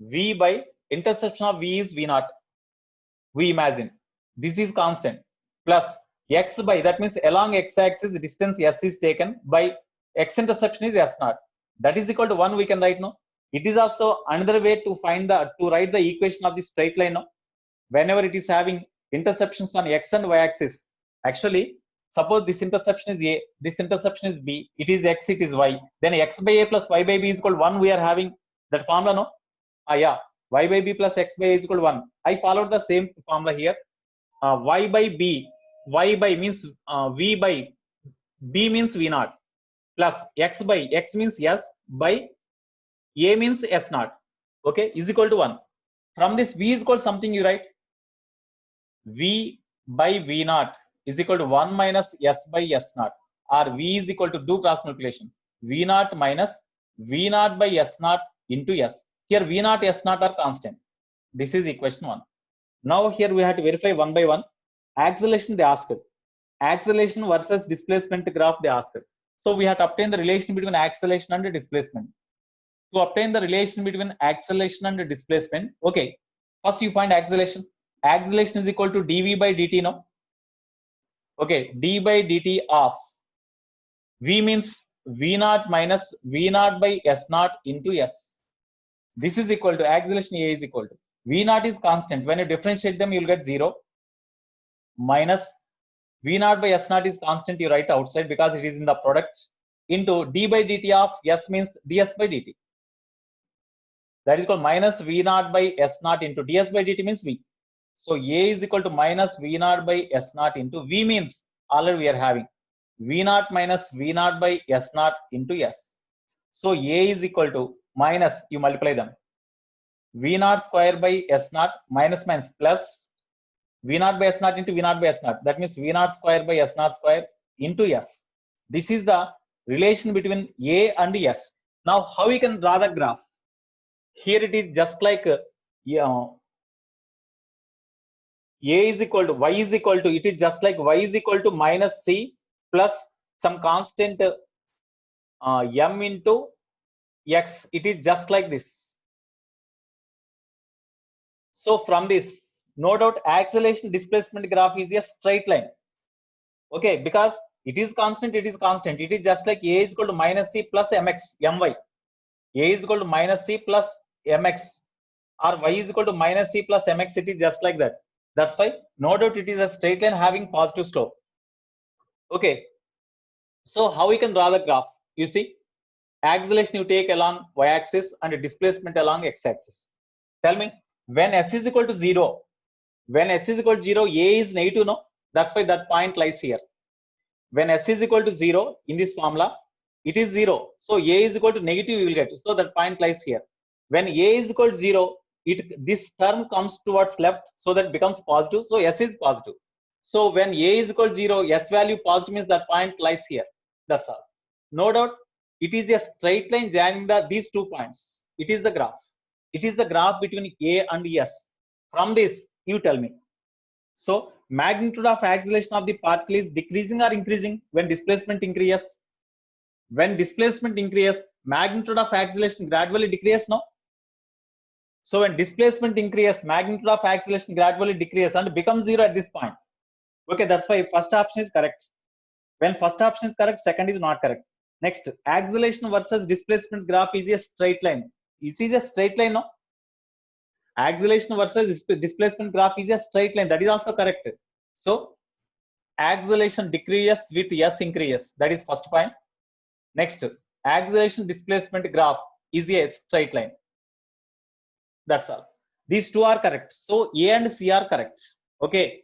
V by interception of v is v naught. We imagine this is constant plus x by, that means along x axis the distance s is taken by x interception is s naught. That is equal to 1. We can write now. It is also another way to find the, to write the equation of the straight line now. Whenever it is having interceptions on x and y axis, actually suppose this interception is a, this interception is b, it is x, it is y, then x by a plus y by b is equal to 1. We are having that formula no. Yeah, y by b plus x by a is equal to 1. I followed the same formula here. Y by b, y by means v by b means v naught plus x by, x means s by a means s naught, okay, is equal to 1. From this v is equal to something, you write v by v naught is equal to 1 minus s by s naught, or v is equal to, do cross multiplication, v naught minus v naught by s naught into s. Here v naught s naught are constant. This is equation 1. Now here we have to verify one by one. Acceleration they asked, acceleration versus displacement graph they asked. So we have to obtain the relation between acceleration and displacement. To obtain the relation between acceleration and displacement, okay, first you find acceleration. Acceleration is equal to dv by dt now. Okay, d by dt of v means v naught minus v naught by s naught into s. This is equal to, acceleration a is equal to, v naught is constant. When you differentiate them, you will get 0 minus v naught by s naught is constant. You write outside because it is in the product, into d by dt of s means ds by dt. That is called minus v naught by s naught into ds by dt means v. So a is equal to minus v naught by s naught into v means already we are having v naught minus v naught by s naught into s. So a is equal to minus, you multiply them, v naught square by s naught minus minus plus v naught by s naught into v naught by s naught. That means v naught square by s naught square into s. This is the relation between a and s. Now how we can draw the graph? Here it is just like a is equal to y is equal to, it is just like y is equal to minus c plus some constant m into x. It is just like this. So from this, no doubt acceleration displacement graph is a straight line. Okay, because it is constant, it is constant. It is just like a is equal to minus c plus mx, my. A is equal to minus c plus mx, or y is equal to minus c plus mx. It is just like that. That's why no doubt it is a straight line having positive slope. Okay, so how we can draw the graph? You see, acceleration you take along y-axis and displacement along x-axis. Tell me, when s is equal to 0, when s is equal to 0, a is negative, no? That's why that point lies here. When s is equal to 0 in this formula, it is 0. So a is equal to negative, you will get. So that point lies here. When a is equal to 0, this term comes towards left, so that becomes positive. So s is positive. So when a is equal to 0, s value positive means that point lies here. That's all. No doubt, it is a straight line joining these 2 points. It is the graph. It is the graph between a and s. From this, you tell me. So magnitude of acceleration of the particle is decreasing or increasing when displacement increases? When displacement increases, magnitude of acceleration gradually decreases, no? So when displacement increases, magnitude of acceleration gradually decreases and becomes 0 at this point. Okay, that's why first option is correct. When first option is correct, second is not correct. Next, acceleration versus displacement graph is a straight line. It is a straight line, no? Acceleration versus displacement graph is a straight line. That is also correct. So acceleration decreases with s increases. That is first point. Next, acceleration displacement graph is a straight line. That's all. These 2 are correct. So A and C are correct. Okay.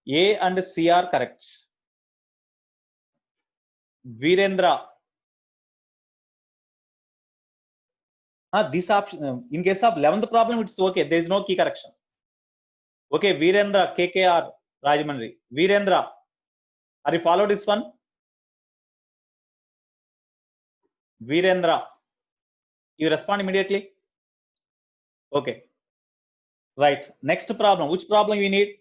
A and C are correct. Virendra. This option, in case of 11th problem, it's okay. There is no key correction. Okay, Virendra, KKR, Rajamandri. Virendra, Are you follow this one? Virendra, you respond immediately. Okay, right. Next problem. Which problem you need?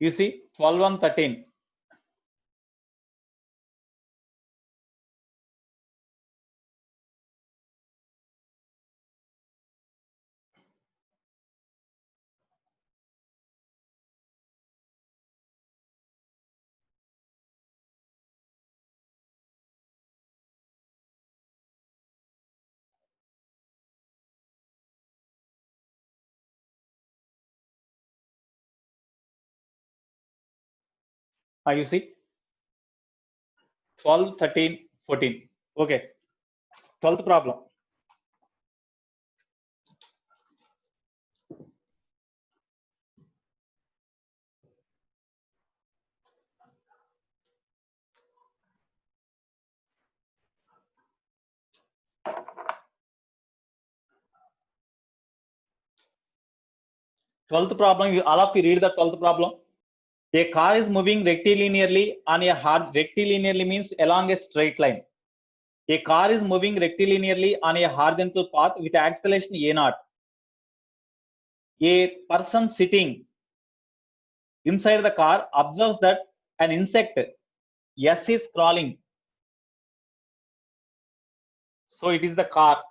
You see 12 and 13. You see 12, 13, 14. Okay, 12th problem. Twelfth problem, all of you read the 12th problem. A car is moving rectilinearly on a rectilinearly means along a straight line. A car is moving rectilinearly on a horizontal path with acceleration a0. A person sitting inside the car observes that an insect S is crawling. So it is the car.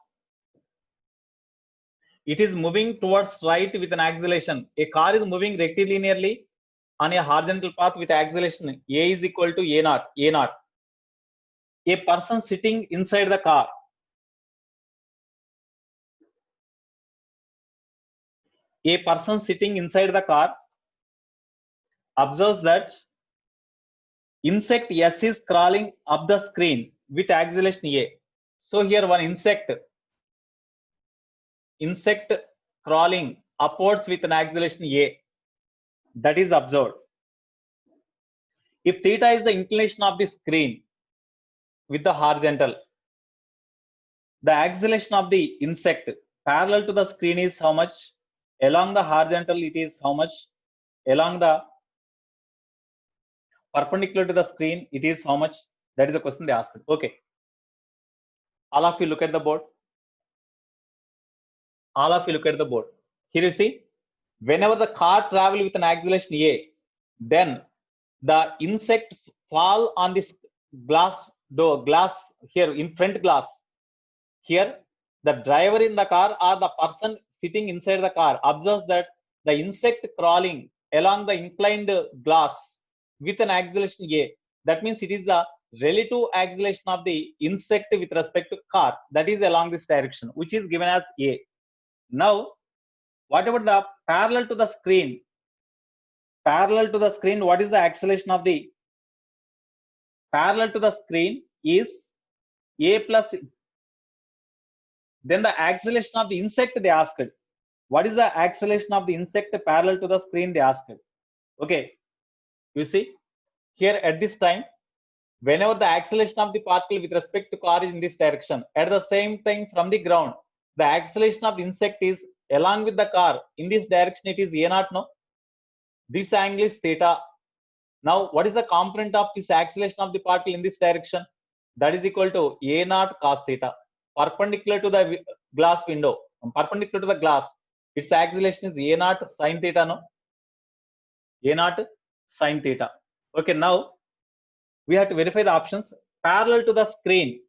It is moving towards right with an acceleration. A car is moving rectilinearly on a horizontal path with acceleration a is equal to a0. A person sitting inside the car observes that insect S is crawling up the screen with acceleration a. So here one insect crawling upwards with an acceleration a, that is observed. If theta is the inclination of the screen with the horizontal, the acceleration of the insect parallel to the screen is how much? Along the horizontal it is how much? Along the perpendicular to the screen it is how much? That is the question they asked. Okay, all of you look at the board. Here you see, whenever the car travel with an acceleration a, then the insect fall on this glass here in front glass. Here the driver in the car or the person sitting inside the car observes that the insect crawling along the inclined glass with an acceleration a. That means it is the relative acceleration of the insect with respect to car, that is along this direction, which is given as a. Now what about the parallel to the screen? What is the acceleration of the parallel to the screen is a plus, then the acceleration of the insect they asked. What is the acceleration of the insect parallel to the screen they asked? Okay, you see here at this time, whenever the acceleration of the particle with respect to car is in this direction, at the same time from the ground, the acceleration of the insect is along with the car in this direction, it is a0, no? This angle is theta. Now what is the component of this acceleration of the particle in this direction? That is equal to a0 cos theta, perpendicular to the glass window, perpendicular to the glass. Its acceleration is a0 sin theta, no? a0 sin theta. Okay, now we have to verify the options. Parallel to the screen,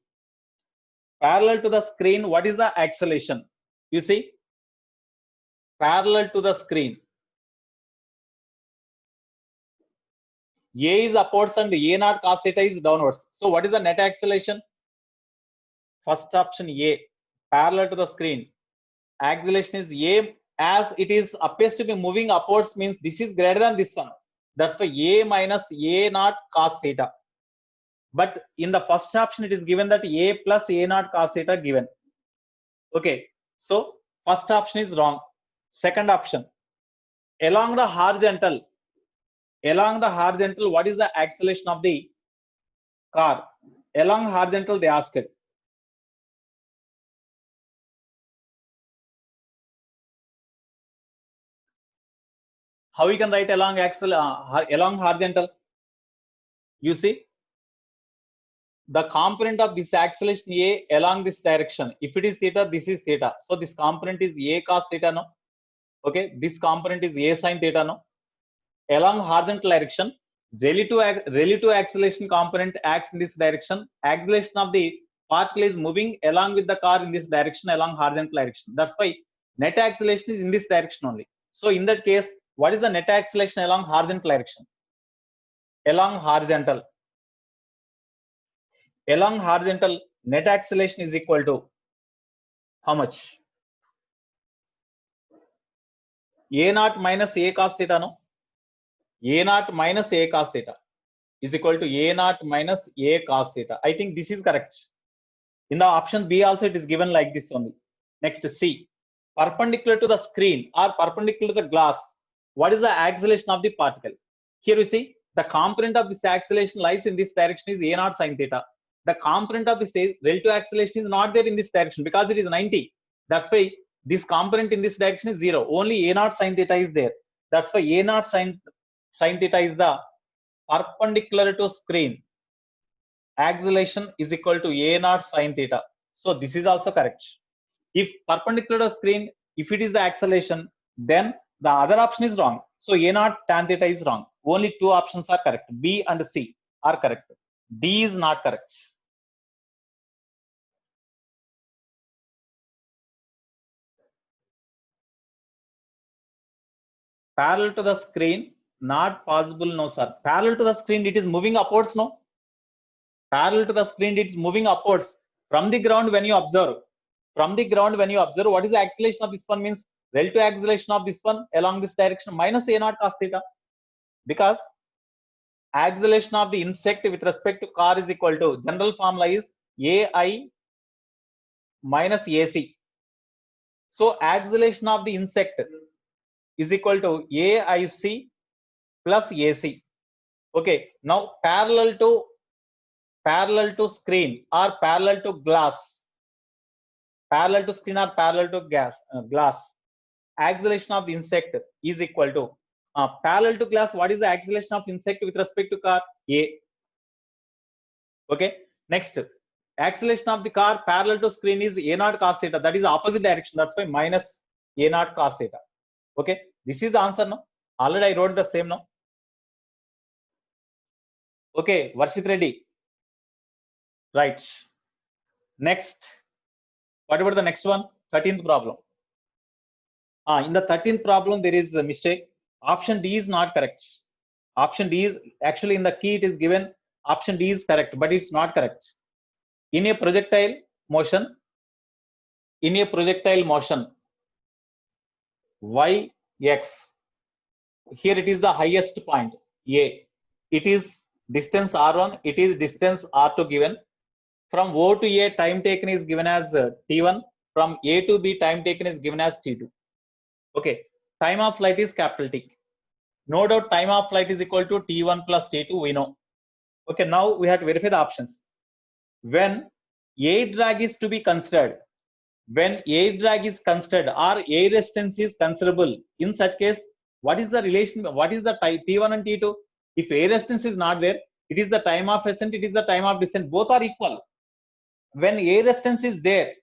what is the acceleration? You see, parallel to the screen, a is upwards and a0 cos theta is downwards. So what is the net acceleration? First option a, parallel to the screen, acceleration is a, as it is appears to be moving upwards means this is greater than this one. That's why a minus a0 cos theta. But in the first option it is given that a plus a0 cos theta given. Okay, so first option is wrong. Second option, along the horizontal, what is the acceleration of the car along horizontal, they asked. How we can write along axle, along horizontal? You see, the component of this acceleration A along this direction. If it is theta, this is theta. So this component is A cos theta, no? Okay, this component is A sin theta, no? Along horizontal direction, relative acceleration component acts in this direction. Acceleration of the particle is moving along with the car in this direction along horizontal direction. That's why net acceleration is in this direction only. So in that case, what is the net acceleration along horizontal direction? Along horizontal, net acceleration is equal to how much? A naught minus A cos theta, no? A naught minus A cos theta is equal to A naught minus A cos theta. I think this is correct. In the option B also it is given like this only. Next, C. Perpendicular to the screen or perpendicular to the glass, what is the acceleration of the particle? Here you see the component of this acceleration lies in this direction is A naught sin theta. The component of this relative acceleration is not there in this direction because it is 90. That's why this component in this direction is 0. Only A naught sin theta is there. That's why A naught sin theta is the perpendicular to screen. Acceleration is equal to A naught sin theta. So this is also correct. If perpendicular to screen, if it is the acceleration, then the other option is wrong. So A naught tan theta is wrong. Only two options are correct. B and C are correct. D is not correct. Parallel to the screen, not possible, no sir. Parallel to the screen, it is moving upwards, no? Parallel to the screen, it is moving upwards. From the ground, when you observe, what is the acceleration of this one means relative acceleration of this one along this direction minus A naught cos theta. Because acceleration of the insect with respect to car is equal to, general formula is AI minus AC. So acceleration of the insect is equal to AIC plus AC. Okay, now parallel to screen or parallel to glass, parallel to screen or parallel to glass, acceleration of the insect is equal to parallel to glass. What is the acceleration of insect with respect to car? A. Okay, next, acceleration of the car parallel to screen is A naught cos theta. That is opposite direction. That's why minus A naught cos theta. Okay, this is the answer now. Already I wrote the same now. Okay, Varshit Reddy. Right. Next, what about the next one? 13th problem. In the 13th problem, there is a mistake. Option D is not correct. Option D is actually in the key it is given. Option D is correct, but it's not correct. In a projectile motion, y, x, here it is the highest point, A. It is distance R1, it is distance R2 given. From O to A, time taken is given as T1. From A to B, time taken is given as T2. Okay, time of flight is capital T. No doubt time of flight is equal to T1 plus T2, we know. Okay, now we have to verify the options. When air drag is to be considered, or air resistance is considerable, in such case, what is the relation, what is the T1 and T2? If air resistance is not there, it is the time of ascent, it is the time of descent, both are equal. When air resistance is there,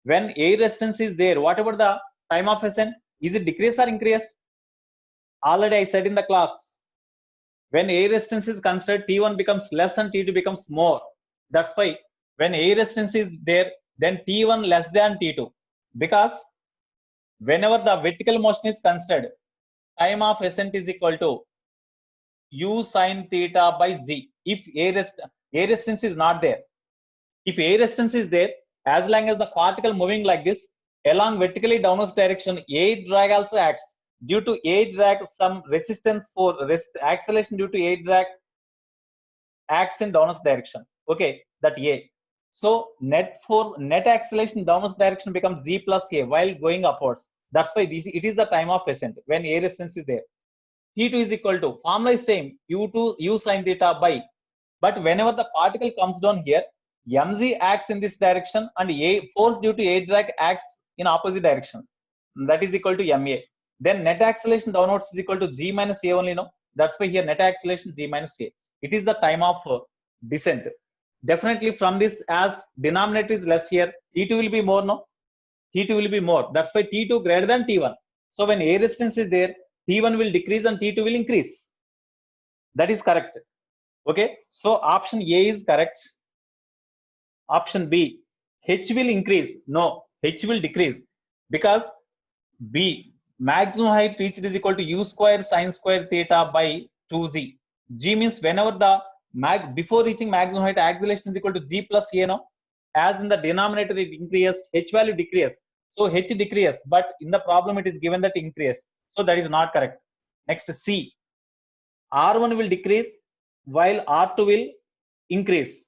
what about the time of ascent? Is it decrease or increase? Already I said in the class, when air resistance is considered, T1 becomes less and T2 becomes more. That's why when air resistance is there, then T1 less than T2. Because whenever the vertical motion is considered, time of ascent is equal to U sin theta by Z. If air resistance is not there, if air resistance is there, as long as the particle moving like this, along vertically downwards direction, air drag also acts. Due to air drag, some resistance for acceleration due to air drag acts in downwards direction. Okay, that A. So net acceleration downwards direction becomes Z plus A while going upwards. That's why it is the time of ascent when air resistance is there. T2 is equal to, formula is same, U2 U sin theta by But whenever the particle comes down here, mg acts in this direction and a force due to a drag acts in opposite direction. That is equal to ma. Then net acceleration downwards is equal to g minus a only, no? That's why here net acceleration g minus a. It is the time of descent. Definitely from this, as denominator is less here, T2 will be more, no? T2 will be more. That's why T2 greater than T1. So when a resistance is there, T1 will decrease and T2 will increase. That is correct. Okay. So option A is correct. Option B, H will increase. No, H will decrease because B, maximum height reached is equal to u square sine square theta by 2z. G means whenever the before reaching maximum height, acceleration is equal to g plus a, no? As in the denominator it increases, H value decreases. So H decreases, but in the problem it is given that increase. So that is not correct. Next C, R1 will decrease while R2 will increase.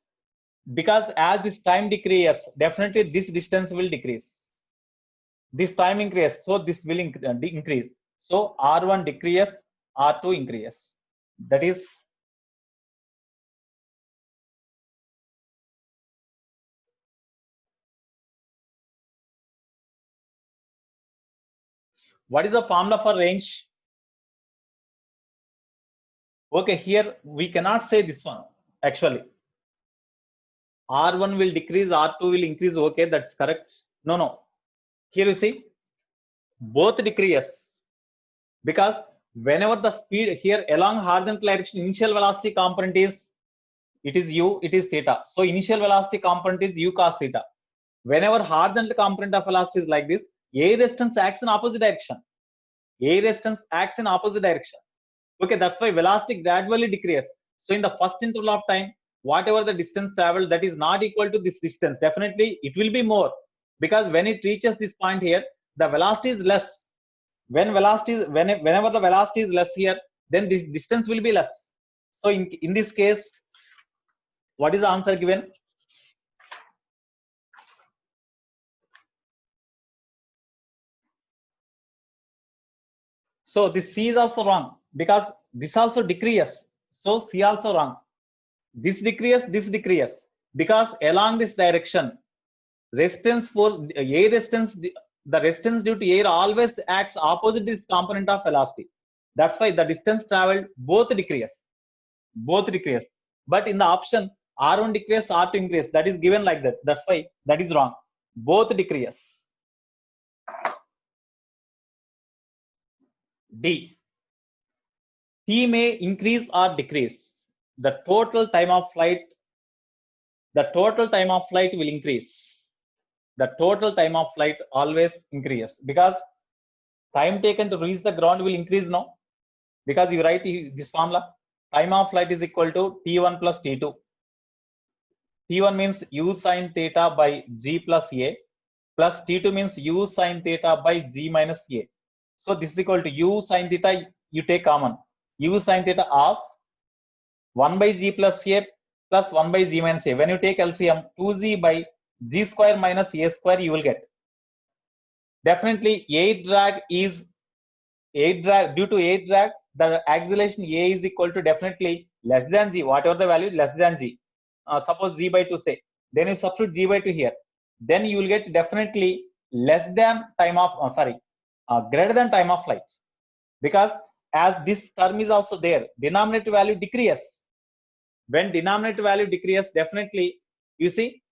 Because as this time decreases, definitely this distance will decrease. This time increase, so this will increase. So R1 decreases, R2 increases. That is what is the formula for range? Okay, here we cannot say this one actually. R1 will decrease, R2 will increase. Okay, that's correct. No. Here you see, both decreases because whenever the speed here along horizontal direction, initial velocity component is it is u, it is theta. So initial velocity component is u cos theta. Whenever horizontal component of velocity is like this, a resistance acts in opposite direction. A resistance acts in opposite direction. Okay, that's why velocity gradually decreases. So in the first interval of time, whatever the distance traveled, that is not equal to this distance. Definitely, it will be more because when it reaches this point here, the velocity is less. Whenever the velocity is less here, then this distance will be less. So in this case, what is the answer given? So this C is also wrong because this also decreases. So C also wrong. This decreases because along this direction, resistance for air resistance, the resistance due to air always acts opposite this component of velocity. That's why the distance traveled both decrease. But in the option R1 decrease, R2 increase, that is given like that. That's why that is wrong. Both decrease. D. T may increase or decrease. The total time of flight will increase. The total time of flight always increases because time taken to reach the ground will increase now. Because you write this formula, time of flight is equal to T1 plus T2. T1 means u sine theta by g plus a plus T2 means u sine theta by g minus a. So this is equal to u sine theta, you take common. U sine theta of 1 by g plus a plus 1 by g minus a. When you take LCM, 2g by g square minus a square you will get. Definitely due to air drag, the acceleration a is equal to definitely less than g, whatever the value less than g. Suppose g by 2 say, then you substitute g by 2 here, then you will get definitely less than time of greater than time of flight, because as this term is also there, denominator value decreases. When denominator value decreases, definitely you see,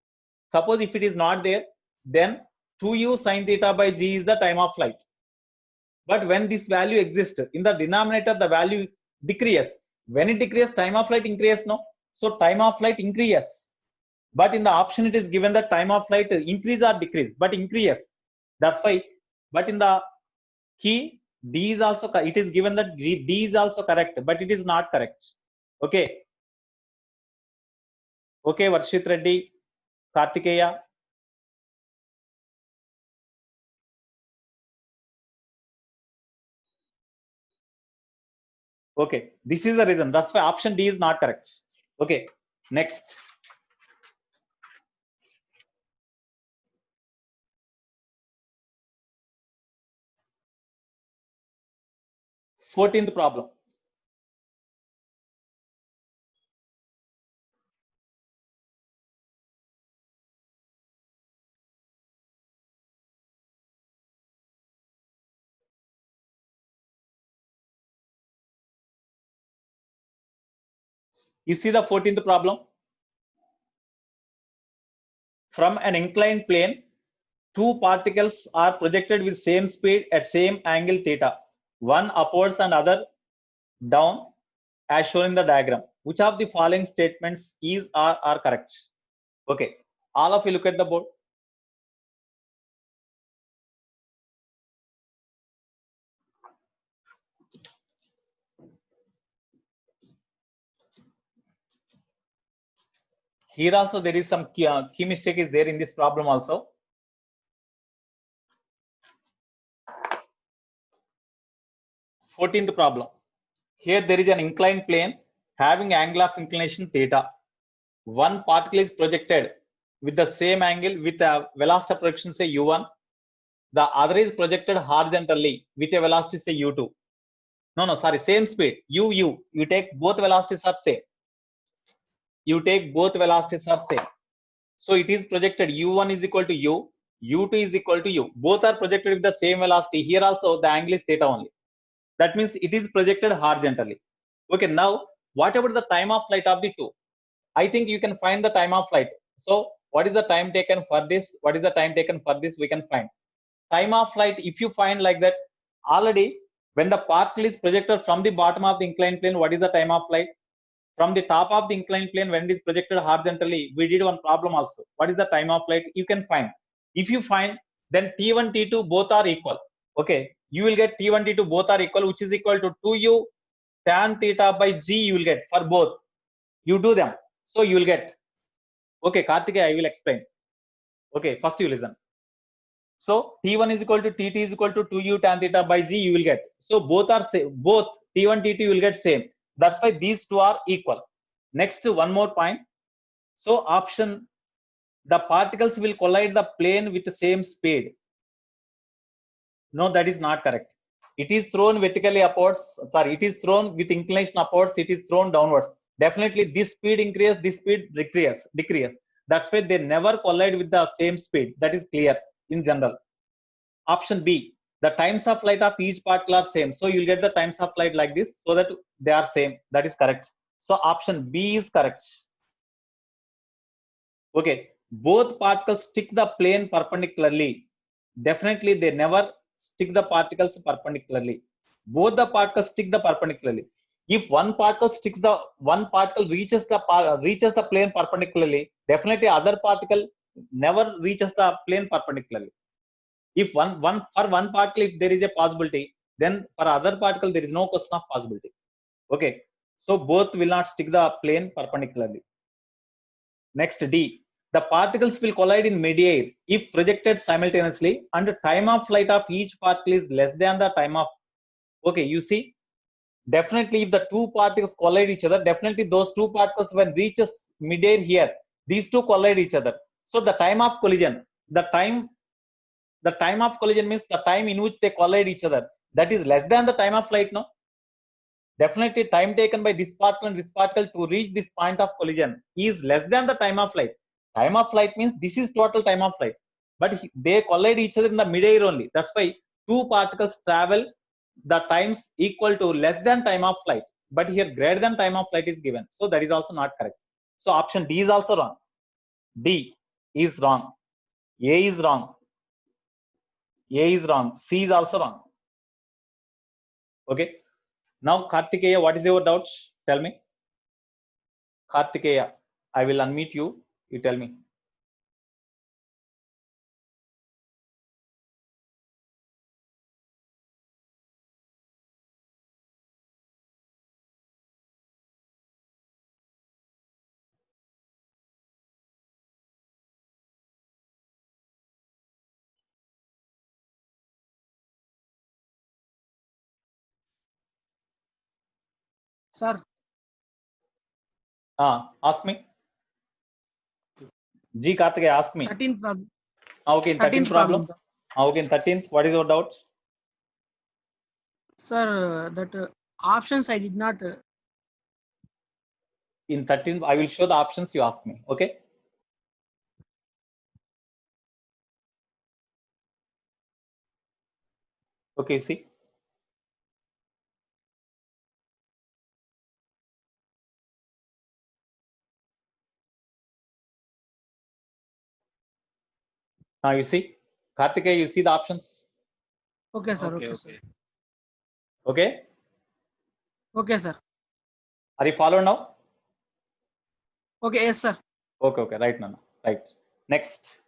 suppose if it is not there, then 2u sine theta by g is the time of flight. But when this value exists in the denominator, the value decreases. When it decreases, time of flight increases, no? So time of flight increases. But in the option, it is given that time of flight increase or decrease, but increases. That's why. But in the key, D is also, it is given that D is also correct, but it is not correct. Okay. Okay, Varshit Reddy, Kartikeya. Okay, this is the reason. That's why option D is not correct. Okay, next. 14th problem. You see the 14th problem. From an inclined plane, two particles are projected with same speed at same angle theta, one upwards and other down, as shown in the diagram. Which of the following statements is or are correct? Okay, all of you look at the board. Here also there is some key mistake is there in this problem also. Fourteenth problem. Here there is an inclined plane having angle of inclination theta. One particle is projected with the same angle with a velocity of projection say u1. The other is projected horizontally with a velocity say u2. No, sorry, same speed. You take both velocities are same. You take both velocities are same. So it is projected u1 is equal to u, u2 is equal to u. Both are projected with the same velocity. Here also the angle is theta only. That means it is projected horizontally. Okay, now what about the time of flight of the two? I think you can find the time of flight. So what is the time taken for this? What is the time taken for this? We can find. Time of flight, if you find like that, already when the particle is projected from the bottom of the inclined plane, what is the time of flight? From the top of the inclined plane, when it is projected horizontally, we did one problem also. What is the time of flight? You can find. If you find, then T1, T2 both are equal. Okay, you will get T1, T2 both are equal, which is equal to 2u tan theta by z you will get for both. You do them. So you will get. Okay, Karthikeya, I will explain. Okay, first you listen. So T1 is equal to Tt is equal to 2u tan theta by z you will get. So both are same. Both T1, T2 you will get same. That's why these two are equal. Next, one more point. So option, the particles will collide the plane with the same speed. No, that is not correct. It is thrown vertically upwards. Sorry, it is thrown with inclination upwards. It is thrown downwards. Definitely this speed increases, this speed decreases. That's why they never collide with the same speed. That is clear in general. Option B, the times of flight of each particle are same. So you'll get the times of flight like this so that they are same. That is correct. So option B is correct. Okay, both particles stick the plane perpendicularly. Definitely they never stick the particles perpendicularly. Both the particles stick the perpendicularly. If one particle reaches the plane perpendicularly, definitely other particle never reaches the plane perpendicularly. If one particle if there is a possibility, then for other particle there is no question of possibility. Okay, so both will not stick the plane perpendicularly. Next, D, the particles will collide in midair if projected simultaneously and the time of flight of each particle is less than the time of. Okay, you see, definitely if the two particles collide each other, definitely those two particles when reaches midair here, these two collide each other. So the time of collision, the time of collision means the time in which they collide each other, that is less than the time of flight. No, definitely time taken by this particle and this particle to reach this point of collision is less than the time of flight. Time of flight means this is total time of flight, but they collide each other in the midair only. That's why two particles travel the times equal to less than time of flight, but here greater than time of flight is given. So that is also not correct. So option D is also wrong. D is wrong. A is wrong. A is wrong. C is also wrong. Okay. Now, Karthikeya, what is your doubts? Tell me. Karthikeya, I will unmute you. You tell me.
Sir,
Ask me. G Karthikeya, ask me.
13th problem.
Okay, in 13th problem. Okay, in 13th, what is your doubt?
Sir, that options I did not.
In 13th, I will show the options you ask me. Okay. Okay, see. Now you see, Kartikeya, you see the options.
Okay, sir.
Okay,
Okay, sir.
okay.
Okay,
Okay, sir.
are you followed now?
Okay, yes, sir.
Okay, okay, right, Nana. Right. Next.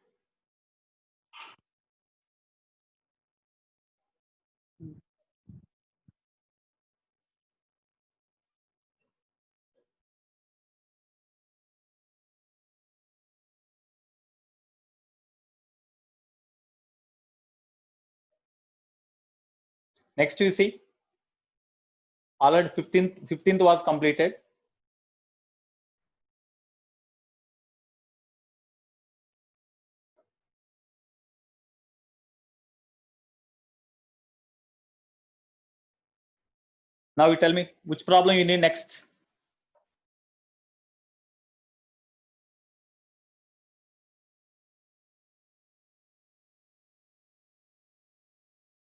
Next, you see, already 15th was completed. Now you tell me which problem you need next.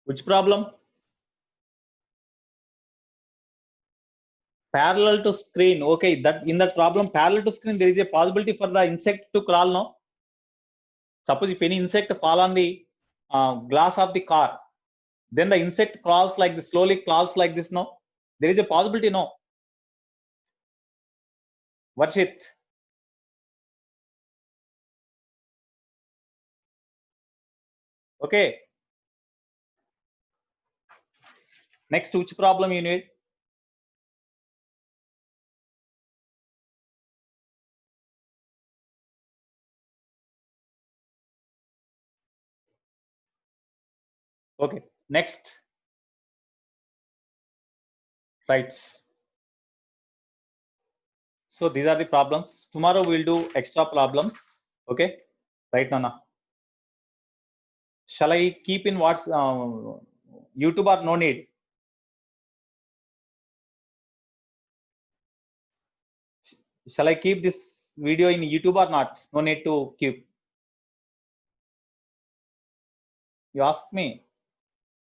Which problem? Parallel to screen. Okay, that in that problem, parallel to screen, there is a possibility for the insect to crawl. No. Suppose if any insect fall on the glass of the car, then the insect crawls like this, slowly crawls like this. No, there is a possibility. No. Varshit. Okay. Next, which problem you need? Okay. Next. Right. So these are the problems. Tomorrow we'll do extra problems. Okay. Right, Nana. Shall I keep in what's YouTube or no need? Shall I keep this video in YouTube or not? No need to keep. You ask me.